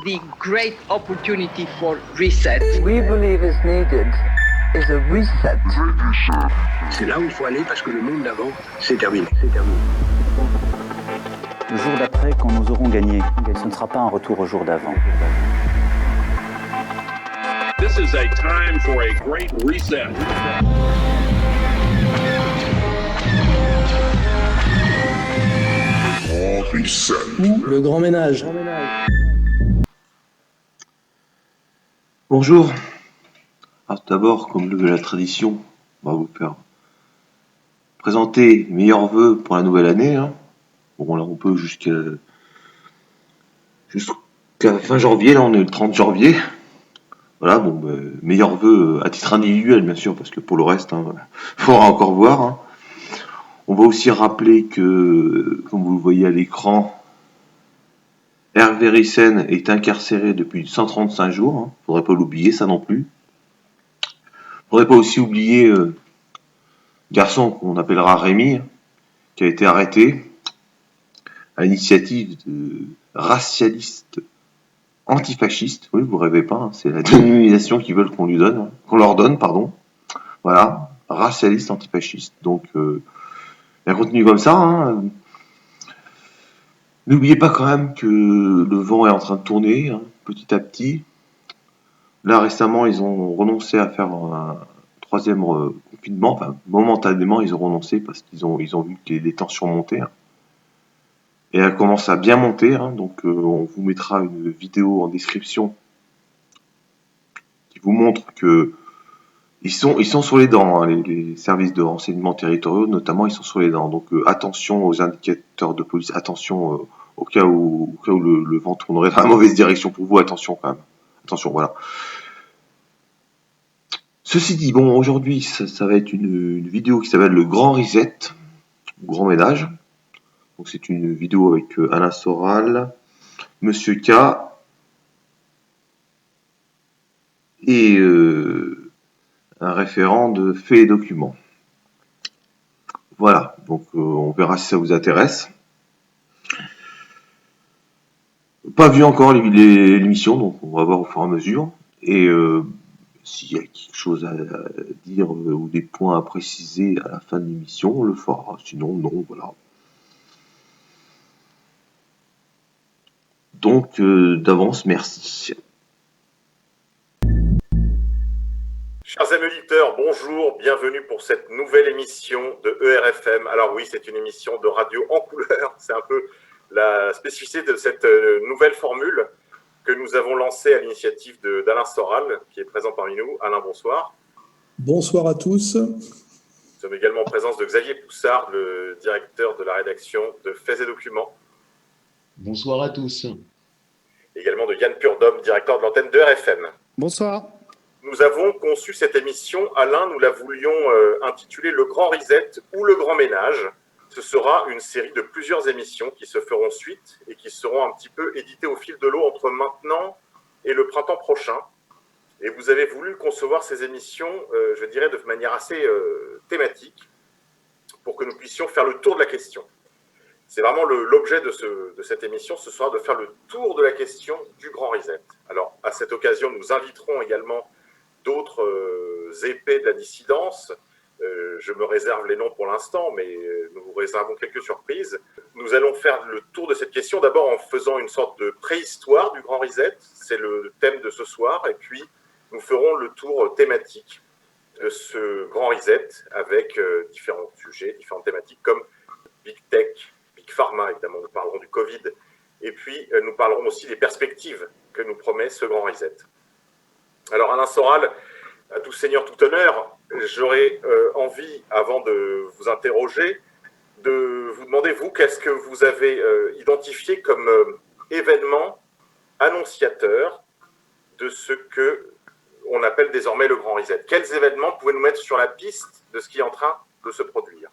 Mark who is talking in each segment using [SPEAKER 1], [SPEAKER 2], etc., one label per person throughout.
[SPEAKER 1] the great opportunity for reset.
[SPEAKER 2] We believe is needed is a reset.
[SPEAKER 3] C'est là où il faut aller parce que le monde d'avant, c'est terminé.
[SPEAKER 4] Le jour d'après, quand nous aurons gagné, ce ne sera pas un retour au jour d'avant.
[SPEAKER 5] This is a time for a great reset.
[SPEAKER 6] Ou le grand ménage.
[SPEAKER 7] Bonjour. Alors, d'abord, comme le veut la tradition, on va vous faire présenter les meilleurs vœux pour la nouvelle année. Bon, là, on peut jusqu'à fin janvier. Là, on est le 30 janvier. Voilà, bon, meilleurs vœux à titre individuel, bien sûr, parce que pour le reste, il faudra encore voir. On va aussi rappeler que, comme vous le voyez à l'écran, Hervé Ryssen est incarcéré depuis 135 jours. Faudrait pas l'oublier, ça non plus. Faudrait pas aussi oublier garçon qu'on appellera Rémi, qui a été arrêté à l'initiative de racialistes antifascistes. Oui, vous rêvez pas, c'est la dénomination qu'ils veulent qu'on leur donne, pardon. Voilà, racialistes antifascistes. Donc, un contenu comme ça. N'oubliez pas quand même que le vent est en train de tourner, petit à petit. Là, récemment, ils ont renoncé à faire un troisième confinement. Enfin, momentanément, ils ont renoncé parce qu'ils ont vu que les tensions montaient. Et elles commencent à bien monter. Donc, on vous mettra une vidéo en description qui vous montre que ils sont sur les dents. Les services de renseignement territoriaux, notamment, ils sont sur les dents. Donc, attention aux indicateurs de police. Attention au cas où le vent tournerait dans la mauvaise direction pour vous. Attention quand même. Attention, voilà. Ceci dit, bon, aujourd'hui, ça va être une vidéo qui s'appelle le Grand Reset, Grand Ménage. Donc, c'est une vidéo avec Alain Soral, Monsieur K et un référent de faits et documents. Voilà, donc on verra si ça vous intéresse. Pas vu encore l'émission, donc on va voir au fur et à mesure. Et s'il y a quelque chose à dire ou des points à préciser à la fin de l'émission, on le fera. Sinon, non, voilà. Donc, d'avance, merci.
[SPEAKER 8] Chers amis auditeurs, bonjour, bienvenue pour cette nouvelle émission de ERFM. Alors oui, c'est une émission de radio en couleur, c'est un peu la spécificité de cette nouvelle formule que nous avons lancée à l'initiative d'Alain Soral, qui est présent parmi nous. Alain, bonsoir.
[SPEAKER 6] Bonsoir à tous.
[SPEAKER 8] Nous sommes également en présence de Xavier Poussard, le directeur de la rédaction de Faits et Documents.
[SPEAKER 9] Bonsoir à tous.
[SPEAKER 8] Également de Yann Purdom, directeur de l'antenne de ERFM.
[SPEAKER 10] Bonsoir.
[SPEAKER 8] Nous avons conçu cette émission, Alain, nous la voulions intituler Le Grand Reset ou Le Grand Ménage. Ce sera une série de plusieurs émissions qui se feront suite et qui seront un petit peu éditées au fil de l'eau entre maintenant et le printemps prochain. Et vous avez voulu concevoir ces émissions, je dirais, de manière assez thématique pour que nous puissions faire le tour de la question. C'est vraiment l'objet de cette émission, ce sera de faire le tour de la question du Grand Reset. Alors, à cette occasion, nous inviterons également d'autres épées de la dissidence. Je me réserve les noms pour l'instant, mais nous vous réservons quelques surprises. Nous allons faire le tour de cette question, d'abord en faisant une sorte de préhistoire du Grand Reset, c'est le thème de ce soir, et puis nous ferons le tour thématique de ce Grand Reset avec différents sujets, différentes thématiques comme Big Tech, Big Pharma, évidemment, nous parlerons du Covid, et puis nous parlerons aussi des perspectives que nous promet ce Grand Reset. Alors Alain Soral, à tout seigneur, tout honneur, j'aurais envie, avant de vous interroger, de vous demander, vous, qu'est-ce que vous avez identifié comme événement annonciateur de ce qu'on appelle désormais le Grand Reset? Quels événements pouvez nous mettre sur la piste de ce qui est en train de se produire?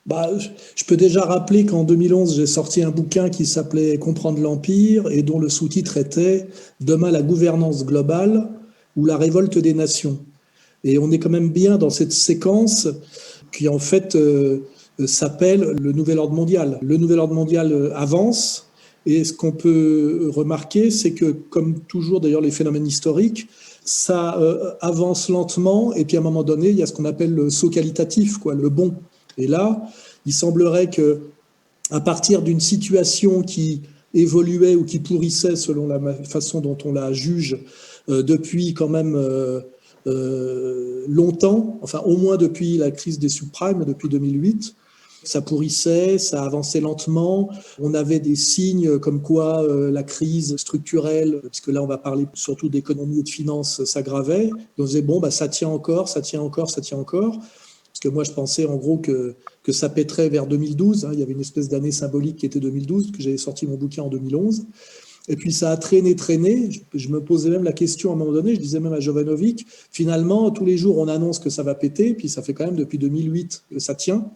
[SPEAKER 6] Je peux déjà rappeler qu'en 2011, j'ai sorti un bouquin qui s'appelait « Comprendre l'Empire » et dont le sous-titre était « Demain, la gouvernance globale ou la révolte des nations ». Et on est quand même bien dans cette séquence qui, en fait, s'appelle le Nouvel Ordre mondial. Le Nouvel Ordre mondial avance Et ce qu'on peut remarquer, c'est que, comme toujours d'ailleurs les phénomènes historiques, ça avance lentement, et puis à un moment donné, il y a ce qu'on appelle le saut qualitatif, le bond. Et là, il semblerait que, à partir d'une situation qui évoluait ou qui pourrissait selon la façon dont on la juge depuis quand même longtemps, enfin au moins depuis la crise des subprimes, depuis 2008, ça pourrissait, ça avançait lentement. On avait des signes comme quoi la crise structurelle, puisque là on va parler surtout d'économie et de finances, s'aggravait. On disait bon, ça tient encore, ça tient encore, ça tient encore. Parce que moi je pensais en gros que ça pèterait vers 2012. Il y avait une espèce d'année symbolique qui était 2012, que j'avais sorti mon bouquin en 2011. Et puis ça a traîné. Je me posais même la question à un moment donné, je disais même à Jovanovic, finalement tous les jours on annonce que ça va péter, puis ça fait quand même depuis 2008 que ça tient.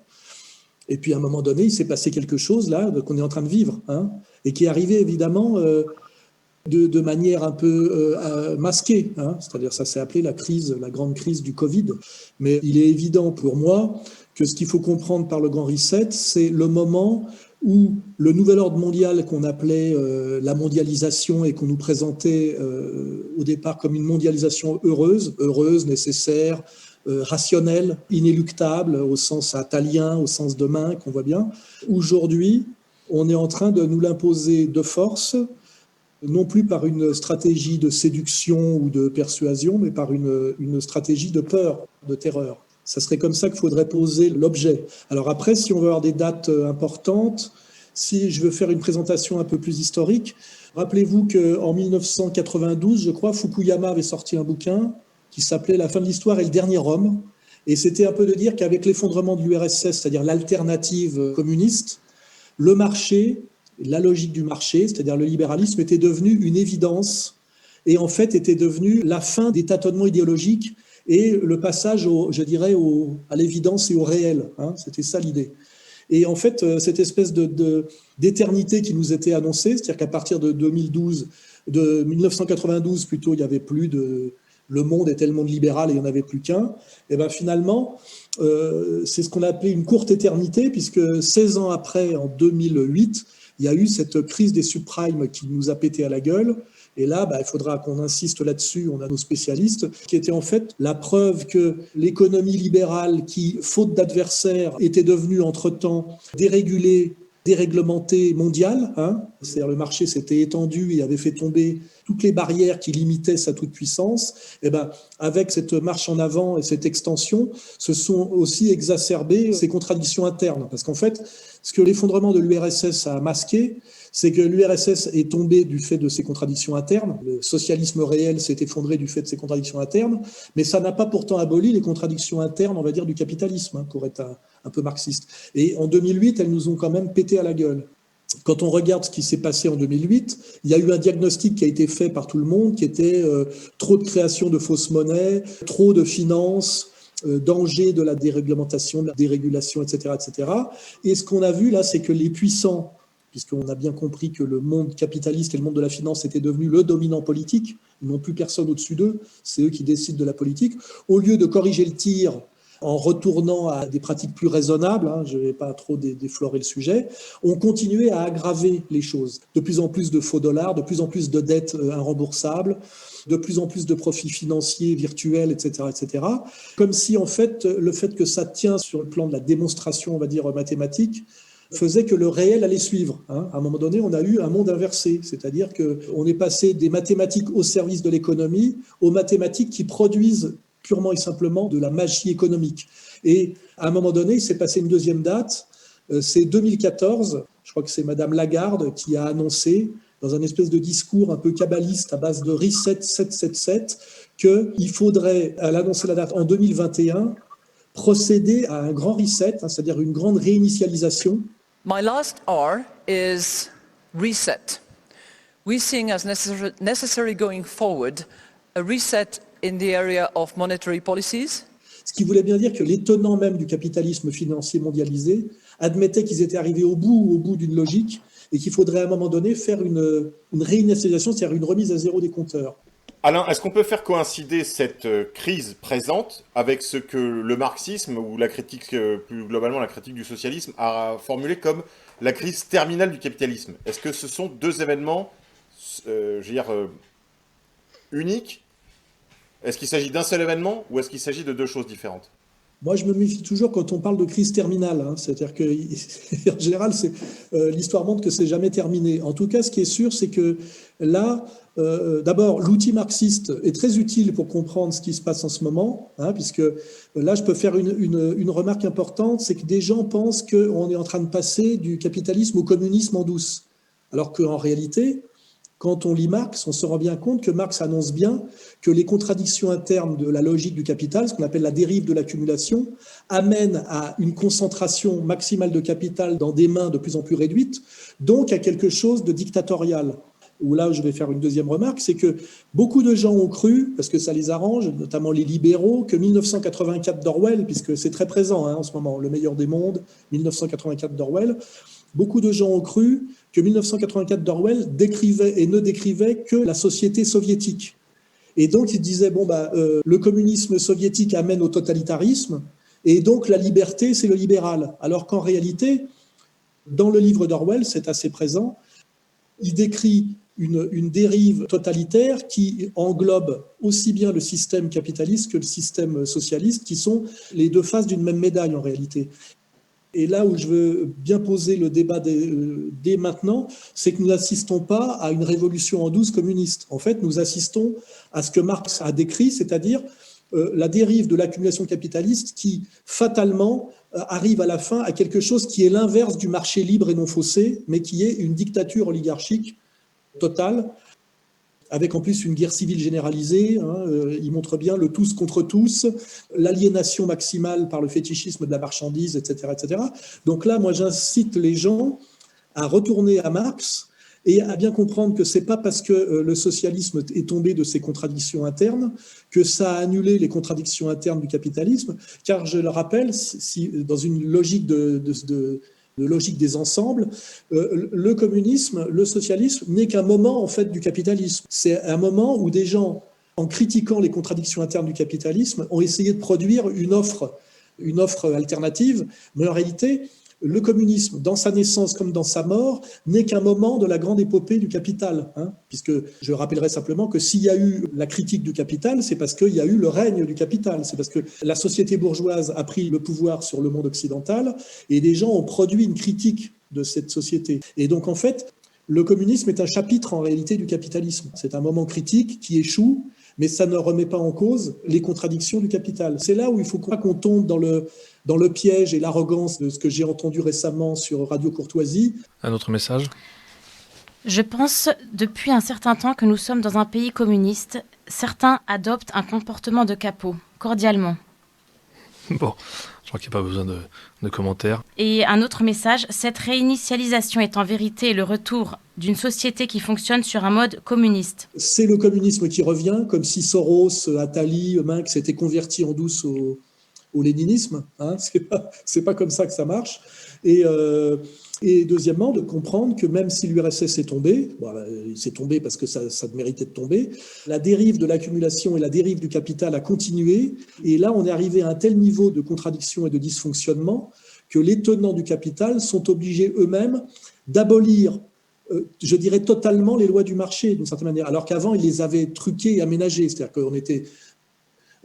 [SPEAKER 6] Et puis à un moment donné, il s'est passé quelque chose là qu'on est en train de vivre, et qui est arrivé évidemment de manière un peu masquée. C'est-à-dire ça s'est appelé la grande crise du Covid. Mais il est évident pour moi que ce qu'il faut comprendre par le Grand Reset, c'est le moment où le nouvel ordre mondial qu'on appelait la mondialisation et qu'on nous présentait au départ comme une mondialisation heureuse, nécessaire, rationnel, inéluctable, au sens attalien, au sens de main, qu'on voit bien. Aujourd'hui, on est en train de nous l'imposer de force, non plus par une stratégie de séduction ou de persuasion, mais par une stratégie de peur, de terreur. Ça serait comme ça qu'il faudrait poser l'objet. Alors après, si on veut avoir des dates importantes, si je veux faire une présentation un peu plus historique, rappelez-vous qu'en 1992, je crois, Fukuyama avait sorti un bouquin qui s'appelait « La fin de l'histoire et le dernier homme ». Et c'était un peu de dire qu'avec l'effondrement de l'URSS, c'est-à-dire l'alternative communiste, le marché, la logique du marché, c'est-à-dire le libéralisme, était devenu une évidence et en fait était devenu la fin des tâtonnements idéologiques et le passage, à l'évidence et au réel. C'était ça l'idée. Et en fait, cette espèce d'éternité qui nous était annoncée, c'est-à-dire qu'à partir de 1992 plutôt, il n'y avait plus de... Le monde était le monde libéral et il n'y en avait plus qu'un. Et bien finalement, c'est ce qu'on a appelé une courte éternité, puisque 16 ans après, en 2008, il y a eu cette crise des subprimes qui nous a pété à la gueule. Et là, il faudra qu'on insiste là-dessus, on a nos spécialistes, qui était en fait la preuve que l'économie libérale, qui, faute d'adversaires, était devenue entre-temps dérégulée, déréglementée mondiale, c'est-à-dire le marché s'était étendu et avait fait tomber toutes les barrières qui limitaient sa toute-puissance, et avec cette marche en avant et cette extension, se sont aussi exacerbées ces contradictions internes. Parce qu'en fait, ce que l'effondrement de l'URSS a masqué, c'est que l'URSS est tombé du fait de ses contradictions internes. Le socialisme réel s'est effondré du fait de ses contradictions internes, mais ça n'a pas pourtant aboli les contradictions internes, on va dire, du capitalisme, pour être un peu marxiste. Et en 2008, elles nous ont quand même pété à la gueule. Quand on regarde ce qui s'est passé en 2008, il y a eu un diagnostic qui a été fait par tout le monde, qui était trop de création de fausses monnaies, trop de finances, danger de la déréglementation, de la dérégulation, etc., etc. Et ce qu'on a vu là, c'est que les puissants, puisqu'on a bien compris que le monde capitaliste et le monde de la finance étaient devenus le dominant politique, ils n'ont plus personne au-dessus d'eux, c'est eux qui décident de la politique, au lieu de corriger le tir en retournant à des pratiques plus raisonnables, je ne vais pas trop déflorer le sujet, on continuait à aggraver les choses. De plus en plus de faux dollars, de plus en plus de dettes irremboursables, de plus en plus de profits financiers virtuels, etc., etc. Comme si, en fait, le fait que ça tient sur le plan de la démonstration, on va dire, mathématique, faisait que le réel allait suivre. À un moment donné, on a eu un monde inversé, c'est-à-dire qu'on est passé des mathématiques au service de l'économie aux mathématiques qui produisent purement et simplement de la magie économique. Et à un moment donné, il s'est passé une deuxième date, c'est 2014, je crois que c'est Madame Lagarde qui a annoncé, dans un espèce de discours un peu kabbaliste à base de Reset 777, qu'il faudrait, elle a annoncé la date en 2021, procéder à un grand reset, c'est-à-dire une grande réinitialisation.
[SPEAKER 10] My last R is reset. We seeing as necessary going forward a reset in the area of monetary policies.
[SPEAKER 6] Ce qui voulait bien dire que les tenants même du capitalisme financier mondialisé admettaient qu'ils étaient arrivés au bout d'une logique et qu'il faudrait à un moment donné faire une réinitialisation, c'est-à-dire une remise à zéro des compteurs.
[SPEAKER 8] Alain, est-ce qu'on peut faire coïncider cette crise présente avec ce que le marxisme ou la critique, plus globalement la critique du socialisme, a formulé comme la crise terminale du capitalisme? Est-ce que ce sont deux événements, uniques? Est-ce qu'il s'agit d'un seul événement ou est-ce qu'il s'agit de deux choses différentes?
[SPEAKER 6] Moi, je me méfie toujours quand on parle de crise terminale. C'est-à-dire qu'en général, l'histoire montre que c'est jamais terminé. En tout cas, ce qui est sûr, c'est que là, d'abord, l'outil marxiste est très utile pour comprendre ce qui se passe en ce moment, puisque là, je peux faire une remarque importante, c'est que des gens pensent qu'on est en train de passer du capitalisme au communisme en douce. Alors qu'en réalité, quand on lit Marx, on se rend bien compte que Marx annonce bien que les contradictions internes de la logique du capital, ce qu'on appelle la dérive de l'accumulation, amènent à une concentration maximale de capital dans des mains de plus en plus réduites, donc à quelque chose de dictatorial. Où là, je vais faire une deuxième remarque, c'est que beaucoup de gens ont cru, parce que ça les arrange, notamment les libéraux, que 1984 d'Orwell, puisque c'est très présent en ce moment, Le meilleur des mondes, 1984 d'Orwell, beaucoup de gens ont cru que 1984 d'Orwell décrivait et ne décrivait que la société soviétique. Et donc, ils disaient, le communisme soviétique amène au totalitarisme, et donc la liberté, c'est le libéral. Alors qu'en réalité, dans le livre d'Orwell, c'est assez présent, il décrit une dérive totalitaire qui englobe aussi bien le système capitaliste que le système socialiste, qui sont les deux faces d'une même médaille en réalité. Et là où je veux bien poser le débat dès maintenant, c'est que nous n'assistons pas à une révolution en douce communiste. En fait, nous assistons à ce que Marx a décrit, c'est-à-dire la dérive de l'accumulation capitaliste qui, fatalement, arrive à la fin à quelque chose qui est l'inverse du marché libre et non faussé, mais qui est une dictature oligarchique totale, avec en plus une guerre civile généralisée. Il montre bien le tous contre tous, l'aliénation maximale par le fétichisme de la marchandise, etc., etc. Donc là, moi, j'incite les gens à retourner à Marx et à bien comprendre que ce n'est pas parce que le socialisme est tombé de ses contradictions internes que ça a annulé les contradictions internes du capitalisme, car je le rappelle, dans une logique de logique des ensembles, le communisme, le socialisme n'est qu'un moment en fait du capitalisme. C'est un moment où des gens, en critiquant les contradictions internes du capitalisme, ont essayé de produire une offre alternative, mais en réalité, le communisme, dans sa naissance comme dans sa mort, n'est qu'un moment de la grande épopée du capital. Puisque je rappellerai simplement que s'il y a eu la critique du capital, c'est parce qu'il y a eu le règne du capital. C'est parce que la société bourgeoise a pris le pouvoir sur le monde occidental et des gens ont produit une critique de cette société. Et donc, en fait, le communisme est un chapitre en réalité du capitalisme. C'est un moment critique qui échoue, mais ça ne remet pas en cause les contradictions du capital. C'est là où il faut pas qu'on tombe dans le piège et l'arrogance de ce que j'ai entendu récemment sur Radio Courtoisie.
[SPEAKER 11] Un autre message ?
[SPEAKER 12] Je pense depuis un certain temps que nous sommes dans un pays communiste. Certains adoptent un comportement de capot, cordialement.
[SPEAKER 11] Bon, je crois qu'il n'y a pas besoin de commentaires.
[SPEAKER 12] Et un autre message, cette réinitialisation est en vérité le retour d'une société qui fonctionne sur un mode communiste.
[SPEAKER 6] C'est le communisme qui revient, comme si Soros, Attali, Minc s'étaient convertis en douce au léninisme. C'est pas comme ça que ça marche. Et deuxièmement, de comprendre que même si l'URSS est tombé, c'est tombé parce que ça méritait de tomber, la dérive de l'accumulation et la dérive du capital a continué. Et là, on est arrivé à un tel niveau de contradiction et de dysfonctionnement que les tenants du capital sont obligés eux-mêmes d'abolir, je dirais totalement, les lois du marché, d'une certaine manière, alors qu'avant, ils les avaient truquées et aménagées. C'est-à-dire qu'on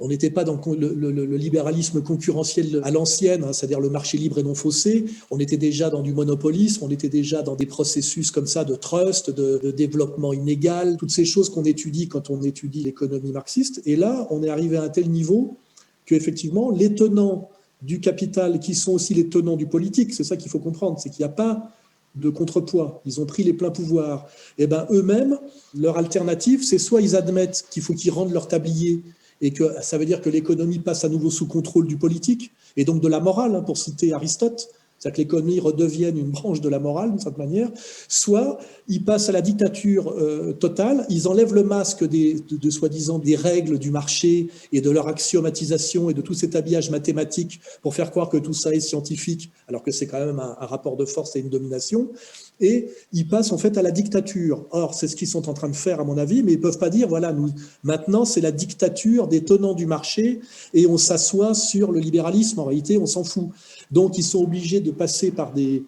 [SPEAKER 6] n'était pas dans le libéralisme concurrentiel à l'ancienne, c'est-à-dire le marché libre et non faussé. On était déjà dans du monopolisme, on était déjà dans des processus comme ça de trust, de développement inégal, toutes ces choses qu'on étudie quand on étudie l'économie marxiste. Et là, on est arrivé à un tel niveau qu'effectivement, les tenants du capital, qui sont aussi les tenants du politique, c'est ça qu'il faut comprendre, c'est qu'il n'y a pas de contrepoids. Ils ont pris les pleins pouvoirs. Et ben eux-mêmes, leur alternative, c'est soit ils admettent qu'il faut qu'ils rendent leur tablier et que ça veut dire que l'économie passe à nouveau sous contrôle du politique, et donc de la morale, pour citer Aristote. c'est-à-dire que l'économie redevienne une branche de la morale d'une certaine manière, soit ils passent à la dictature totale, ils enlèvent le masque de soi-disant des règles du marché et de leur axiomatisation et de tout cet habillage mathématique pour faire croire que tout ça est scientifique, alors que c'est quand même un rapport de force et une domination, et ils passent en fait à la dictature. Or, c'est ce qu'ils sont en train de faire à mon avis, mais ils ne peuvent pas dire, voilà, nous, maintenant c'est la dictature des tenants du marché et on s'assoit sur le libéralisme, en réalité on s'en fout. Donc ils sont obligés de passer par des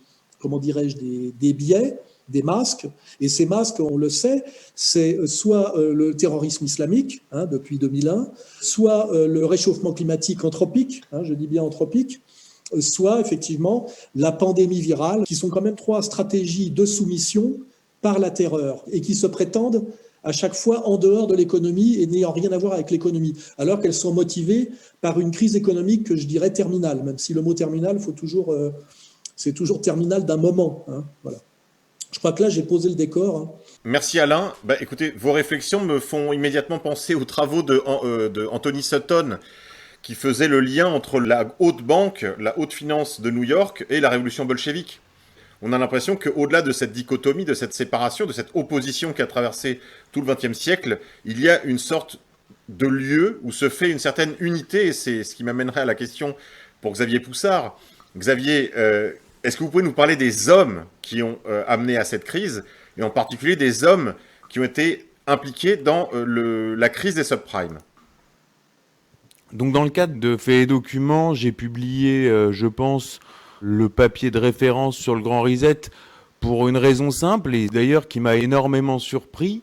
[SPEAKER 6] biais, des masques, et ces masques, on le sait, c'est soit le terrorisme islamique, depuis 2001, soit le réchauffement climatique anthropique, je dis bien anthropique, soit effectivement la pandémie virale, qui sont quand même 3 stratégies de soumission par la terreur, et qui se prétendent à chaque fois en dehors de l'économie et n'ayant rien à voir avec l'économie, alors qu'elles sont motivées par une crise économique que je dirais terminale, même si le mot terminal, c'est toujours terminal d'un moment. Voilà. Je crois que là, j'ai posé le décor.
[SPEAKER 8] Merci Alain. Écoutez, vos réflexions me font immédiatement penser aux travaux de Anthony Sutton, qui faisait le lien entre la haute banque, la haute finance de New York et la révolution bolchevique. On a l'impression qu'au-delà de cette dichotomie, de cette séparation, de cette opposition qui a traversé tout le XXe siècle, il y a une sorte de lieu où se fait une certaine unité, et c'est ce qui m'amènerait à la question pour Xavier Poussard. Xavier, est-ce que vous pouvez nous parler des hommes qui ont amené à cette crise, et en particulier des hommes qui ont été impliqués dans la crise des subprimes ?
[SPEAKER 13] Donc dans le cadre de Faits et Documents, j'ai publié, je pense, le papier de référence sur le Grand Reset pour une raison simple, et d'ailleurs qui m'a énormément surpris,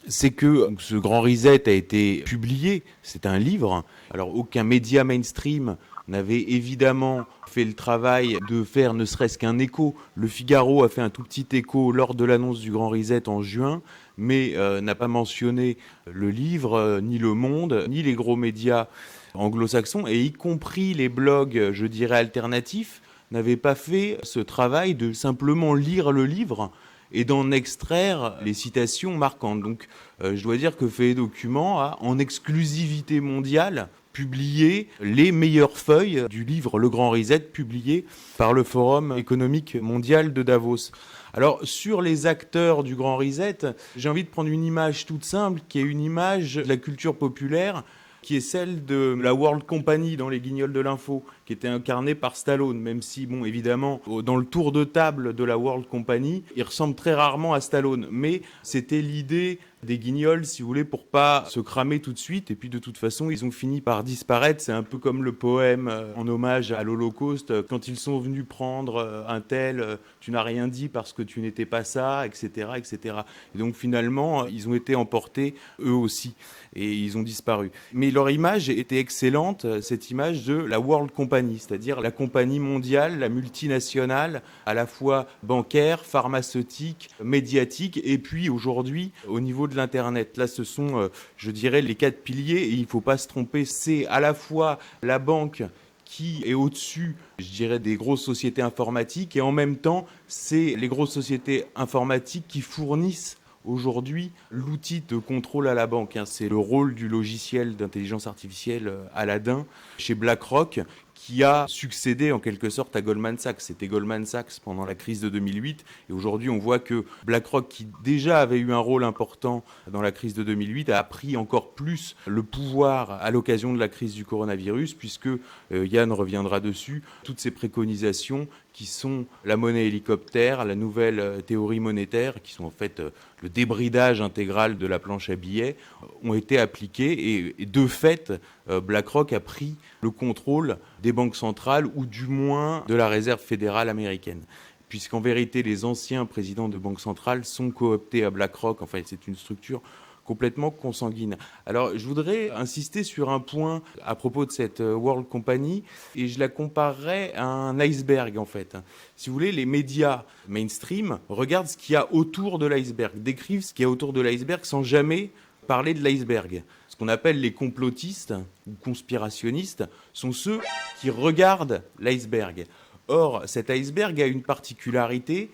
[SPEAKER 13] c'est que ce Grand Reset a été publié, c'est un livre, alors aucun média mainstream n'avait évidemment fait le travail de faire ne serait-ce qu'un écho. Le Figaro a fait un tout petit écho lors de l'annonce du Grand Reset en juin, mais n'a pas mentionné le livre, ni Le Monde, ni les gros médias anglo-saxons, et y compris les blogs, je dirais, alternatifs, n'avaient pas fait ce travail de simplement lire le livre et d'en extraire les citations marquantes. Donc je dois dire que Faits et Documents a, en exclusivité mondiale, publié les meilleures feuilles du livre Le Grand Reset, publié par le Forum économique mondial de Davos. Alors, sur les acteurs du Grand Reset, j'ai envie de prendre une image toute simple, qui est une image de la culture populaire, qui est celle de la World Company dans Les Guignols de l'Info, qui était incarnée par Stallone, même si, bon, évidemment, dans le tour de table de la World Company, il ressemble très rarement à Stallone. Mais c'était l'idée des Guignols, si vous voulez, pour pas se cramer tout de suite. Et puis, de toute façon, ils ont fini par disparaître. C'est un peu comme le poème en hommage à l'Holocauste. Quand ils sont venus prendre un tel, tu n'as rien dit parce que tu n'étais pas ça, etc., etc. Et donc, finalement, ils ont été emportés, eux aussi. Et ils ont disparu. Mais leur image était excellente, cette image de la World Company, c'est-à-dire la compagnie mondiale, la multinationale, à la fois bancaire, pharmaceutique, médiatique, et puis aujourd'hui, au niveau de l'Internet. Là, ce sont, je dirais, les 4 piliers, et il ne faut pas se tromper, c'est à la fois la banque qui est au-dessus, je dirais, des grosses sociétés informatiques, et en même temps, c'est les grosses sociétés informatiques qui fournissent aujourd'hui l'outil de contrôle à la banque. C'est le rôle du logiciel d'intelligence artificielle Aladdin chez BlackRock, qui a succédé en quelque sorte à Goldman Sachs. C'était Goldman Sachs pendant la crise de 2008. Et aujourd'hui, on voit que BlackRock, qui déjà avait eu un rôle important dans la crise de 2008, a pris encore plus le pouvoir à l'occasion de la crise du coronavirus, puisque Yann reviendra dessus, toutes ces préconisations qui sont la monnaie hélicoptère, la nouvelle théorie monétaire, qui sont en fait le débridage intégral de la planche à billets, ont été appliquées. Et de fait, BlackRock a pris le contrôle des banques centrales, ou du moins de la Réserve fédérale américaine. Puisqu'en vérité, les anciens présidents de banques centrales sont cooptés à BlackRock. Enfin, c'est une structure complètement consanguine. Alors, je voudrais insister sur un point à propos de cette World Company, et je la comparerais à un iceberg, en fait. Si vous voulez, les médias mainstream regardent ce qu'il y a autour de l'iceberg, décrivent ce qu'il y a autour de l'iceberg sans jamais parler de l'iceberg. Ce qu'on appelle les complotistes ou conspirationnistes sont ceux qui regardent l'iceberg. Or, cet iceberg a une particularité,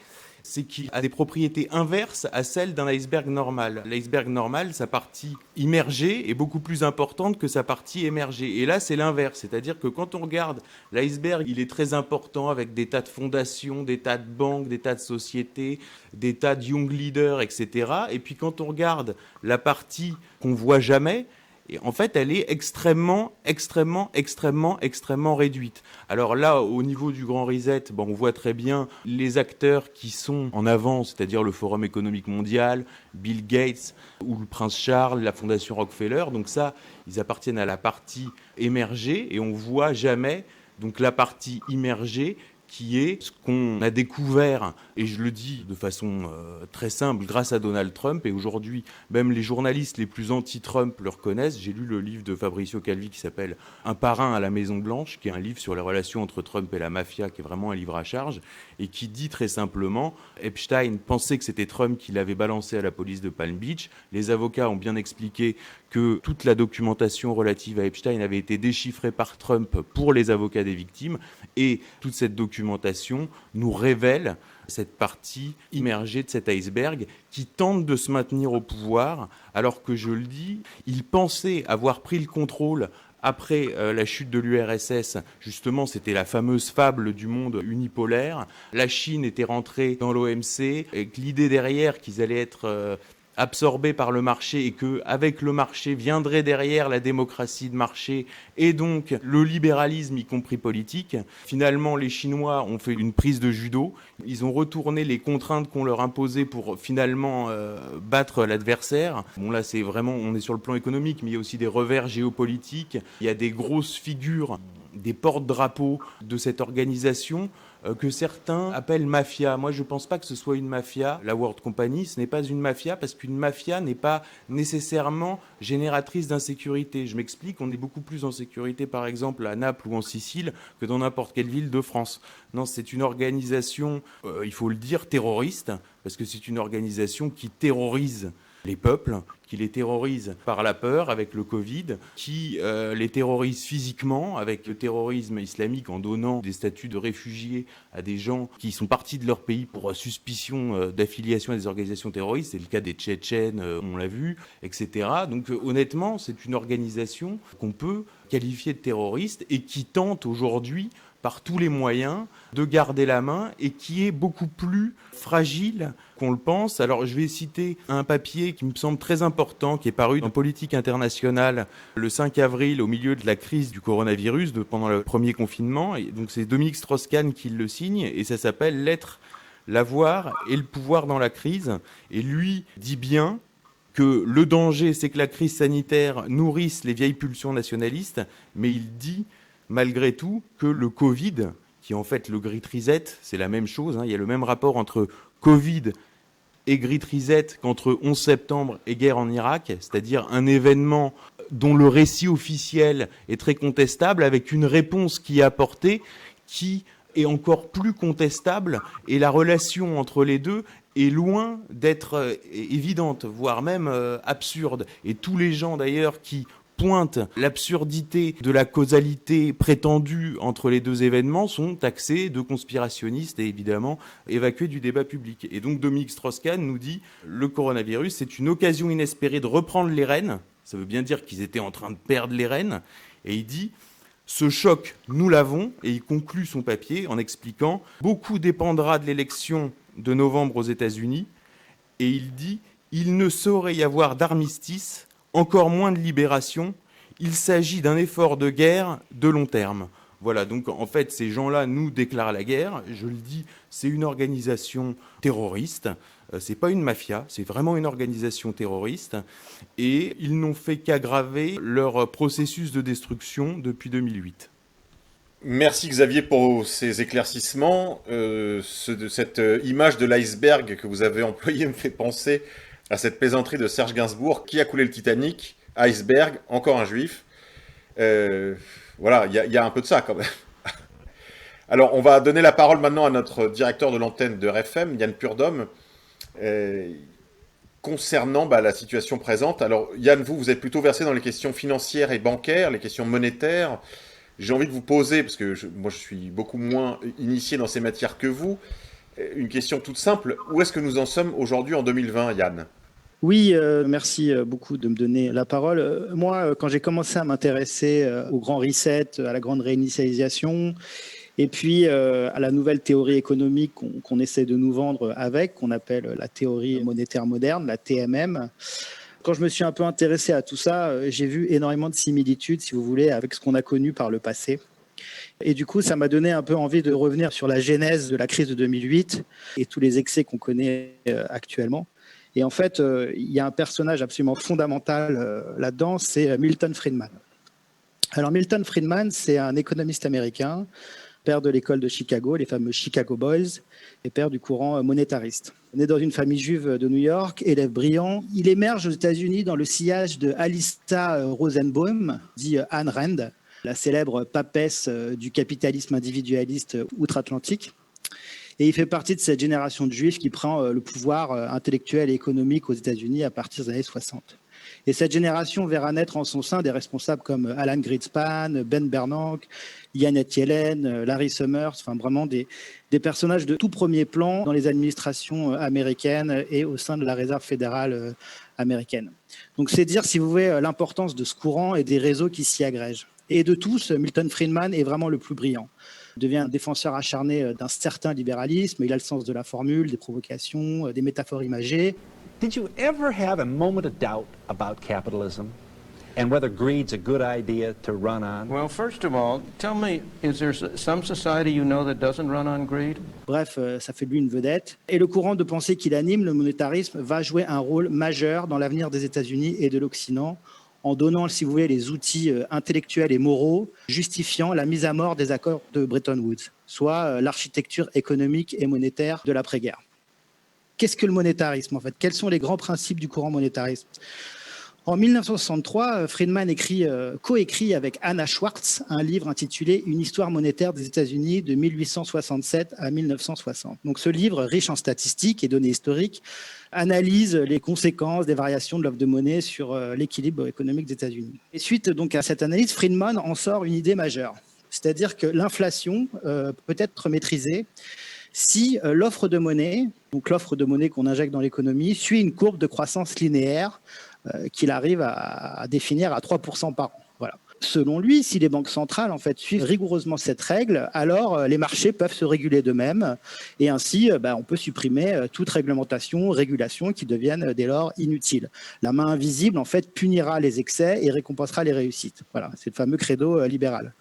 [SPEAKER 13] c'est qu'il a des propriétés inverses à celles d'un iceberg normal. L'iceberg normal, sa partie immergée est beaucoup plus importante que sa partie émergée. Et là, c'est l'inverse. C'est-à-dire que quand on regarde l'iceberg, il est très important avec des tas de fondations, des tas de banques, des tas de sociétés, des tas de young leaders, etc. Et puis quand on regarde la partie qu'on voit jamais, et en fait, elle est extrêmement réduite. Alors là, au niveau du Grand Reset, on voit très bien les acteurs qui sont en avant, c'est-à-dire le Forum économique mondial, Bill Gates ou le Prince Charles, la Fondation Rockefeller. Donc ça, ils appartiennent à la partie émergée et on voit jamais donc la partie immergée qui est ce qu'on a découvert, et je le dis de façon très simple, grâce à Donald Trump, et aujourd'hui, même les journalistes les plus anti-Trump le reconnaissent. J'ai lu le livre de Fabrizio Calvi qui s'appelle « Un parrain à la Maison-Blanche », qui est un livre sur les relations entre Trump et la mafia, qui est vraiment un livre à charge, et qui dit très simplement « Epstein pensait que c'était Trump qui l'avait balancé à la police de Palm Beach. Les avocats ont bien expliqué que toute la documentation relative à Epstein avait été déchiffrée par Trump pour les avocats des victimes, et toute cette documentation nous révèle cette partie immergée de cet iceberg qui tente de se maintenir au pouvoir, alors que, je le dis, il pensait avoir pris le contrôle après la chute de l'URSS. Justement, c'était la fameuse fable du monde unipolaire. La Chine était rentrée dans l'OMC, et que l'idée derrière qu'ils allaient être absorbés par le marché, et qu'avec le marché viendrait derrière la démocratie de marché et donc le libéralisme, y compris politique. Finalement, les Chinois ont fait une prise de judo. Ils ont retourné les contraintes qu'on leur imposait pour finalement battre l'adversaire. Bon, là, c'est vraiment, on est sur le plan économique, mais il y a aussi des revers géopolitiques. Il y a des grosses figures, des porte-drapeaux de cette organisation que certains appellent mafia. Moi, je ne pense pas que ce soit une mafia. La World Company, ce n'est pas une mafia, parce qu'une mafia n'est pas nécessairement génératrice d'insécurité. Je m'explique, on est beaucoup plus en sécurité, par exemple, à Naples ou en Sicile, que dans n'importe quelle ville de France. Non, c'est une organisation, il faut le dire, terroriste, parce que c'est une organisation qui terrorise les peuples, qui les terrorise par la peur avec le Covid, qui les terrorise physiquement avec le terrorisme islamique en donnant des statuts de réfugiés à des gens qui sont partis de leur pays pour suspicion d'affiliation à des organisations terroristes. C'est le cas des Tchétchènes, on l'a vu, etc. Donc honnêtement, c'est une organisation qu'on peut qualifier de terroriste et qui tente aujourd'hui par tous les moyens de garder la main et qui est beaucoup plus fragile qu'on le pense. Alors je vais citer un papier qui me semble très important, qui est paru dans Politique internationale le 5 avril au milieu de la crise du coronavirus, pendant le premier confinement. Et donc c'est Dominique Strauss-Kahn qui le signe et ça s'appelle « L'être, l'avoir et le pouvoir dans la crise ». Et lui dit bien que le danger, c'est que la crise sanitaire nourrisse les vieilles pulsions nationalistes, mais il dit malgré tout que le Covid, qui est en fait le Great Reset, c'est la même chose, il y a le même rapport entre Covid et Great Reset qu'entre 11 septembre et guerre en Irak, c'est-à-dire un événement dont le récit officiel est très contestable, avec une réponse qui est apportée qui est encore plus contestable, et la relation entre les deux est loin d'être évidente, voire même absurde. Et tous les gens d'ailleurs qui pointe l'absurdité de la causalité prétendue entre les deux événements sont taxés de conspirationnistes et évidemment évacués du débat public. Et donc Dominique Strauss-Kahn nous dit le coronavirus, c'est une occasion inespérée de reprendre les rênes. Ça veut bien dire qu'ils étaient en train de perdre les rênes. Et il dit ce choc, nous l'avons. Et il conclut son papier en expliquant beaucoup dépendra de l'élection de novembre aux États-Unis. Et il dit il ne saurait y avoir d'armistice, encore moins de libération. Il s'agit d'un effort de guerre de long terme. Voilà, donc en fait, ces gens-là nous déclarent la guerre. Je le dis, c'est une organisation terroriste. C'est pas une mafia, c'est vraiment une organisation terroriste. Et ils n'ont fait qu'aggraver leur processus de destruction depuis 2008.
[SPEAKER 8] Merci Xavier pour ces éclaircissements. Cette image de l'iceberg que vous avez employée me fait penser à cette plaisanterie de Serge Gainsbourg. Qui a coulé le Titanic? Iceberg, encore un juif. Voilà, il y a un peu de ça quand même. Alors, on va donner la parole maintenant à notre directeur de l'antenne de RFM, Yann Purdom, concernant la situation présente. Alors, Yann, vous êtes plutôt versé dans les questions financières et bancaires, les questions monétaires. J'ai envie de vous poser, parce que moi je suis beaucoup moins initié dans ces matières que vous,
[SPEAKER 14] Une question toute simple, où est-ce que nous en sommes aujourd'hui en 2020, Yann ?
[SPEAKER 15] Oui, merci beaucoup de me donner la parole. Moi, quand j'ai commencé à m'intéresser au grand reset, à la grande réinitialisation, et puis à la nouvelle théorie économique qu'on essaie de nous vendre avec, qu'on appelle la théorie monétaire moderne, la TMM, quand je me suis un peu intéressé à tout ça, j'ai vu énormément de similitudes, si vous voulez, avec ce qu'on a connu par le passé. Et du coup, ça m'a donné un peu envie de revenir sur la genèse de la crise de 2008 et tous les excès qu'on connaît actuellement. Et en fait, il y a un personnage absolument fondamental là-dedans, c'est Milton Friedman. Alors Milton Friedman, c'est un économiste américain, père de l'école de Chicago, les fameux Chicago Boys, et père du courant monétariste. Né dans une famille juive de New York, élève brillant, il émerge aux États-Unis dans le sillage de Alista Rosenbaum, dit Ayn Rand, la célèbre papesse du capitalisme individualiste outre-Atlantique. Et il fait partie de cette génération de juifs qui prend le pouvoir intellectuel et économique aux États-Unis à partir des années 60. Et cette génération verra naître en son sein des responsables comme Alan Greenspan, Ben Bernanke, Janet Yellen, Larry Summers, enfin vraiment des personnages de tout premier plan dans les administrations américaines et au sein de la Réserve fédérale américaine. Donc c'est dire, si vous voulez, l'importance de ce courant et des réseaux qui s'y agrègent. Et de tous, Milton Friedman est vraiment le plus brillant. Il devient un défenseur acharné d'un certain libéralisme, il a le sens de la formule, des provocations, des métaphores imagées.
[SPEAKER 16] Did you ever have a moment of doubt about capitalism and whether greed's a good idea to run on?
[SPEAKER 17] Well, first of all, tell me, is there some society you know that doesn't run on greed?
[SPEAKER 15] Bref, ça fait de lui une vedette. Et le courant de pensée qu'il anime, le monétarisme, va jouer un rôle majeur dans l'avenir des États-Unis et de l'Occident, en donnant, si vous voulez, les outils intellectuels et moraux justifiant la mise à mort des accords de Bretton Woods, soit l'architecture économique et monétaire de l'après-guerre. Qu'est-ce que le monétarisme, en fait? Quels sont les grands principes du courant monétarisme? En 1963, Friedman coécrit avec Anna Schwartz un livre intitulé « Une histoire monétaire des États-Unis de 1867 à 1960 ». Donc ce livre, riche en statistiques et données historiques, analyse les conséquences des variations de l'offre de monnaie sur l'équilibre économique des États-Unis. Et suite donc à cette analyse, Friedman en sort une idée majeure, c'est-à-dire que l'inflation peut être maîtrisée si l'offre de monnaie, donc l'offre de monnaie qu'on injecte dans l'économie, suit une courbe de croissance linéaire qu'il arrive à définir à 3% par an. Voilà. Selon lui, si les banques centrales en fait suivent rigoureusement cette règle, alors les marchés peuvent se réguler d'eux-mêmes et ainsi on peut supprimer toute réglementation, régulation qui deviennent dès lors inutiles. La main invisible en fait punira les excès et récompensera les réussites. Voilà, c'est le fameux credo libéral.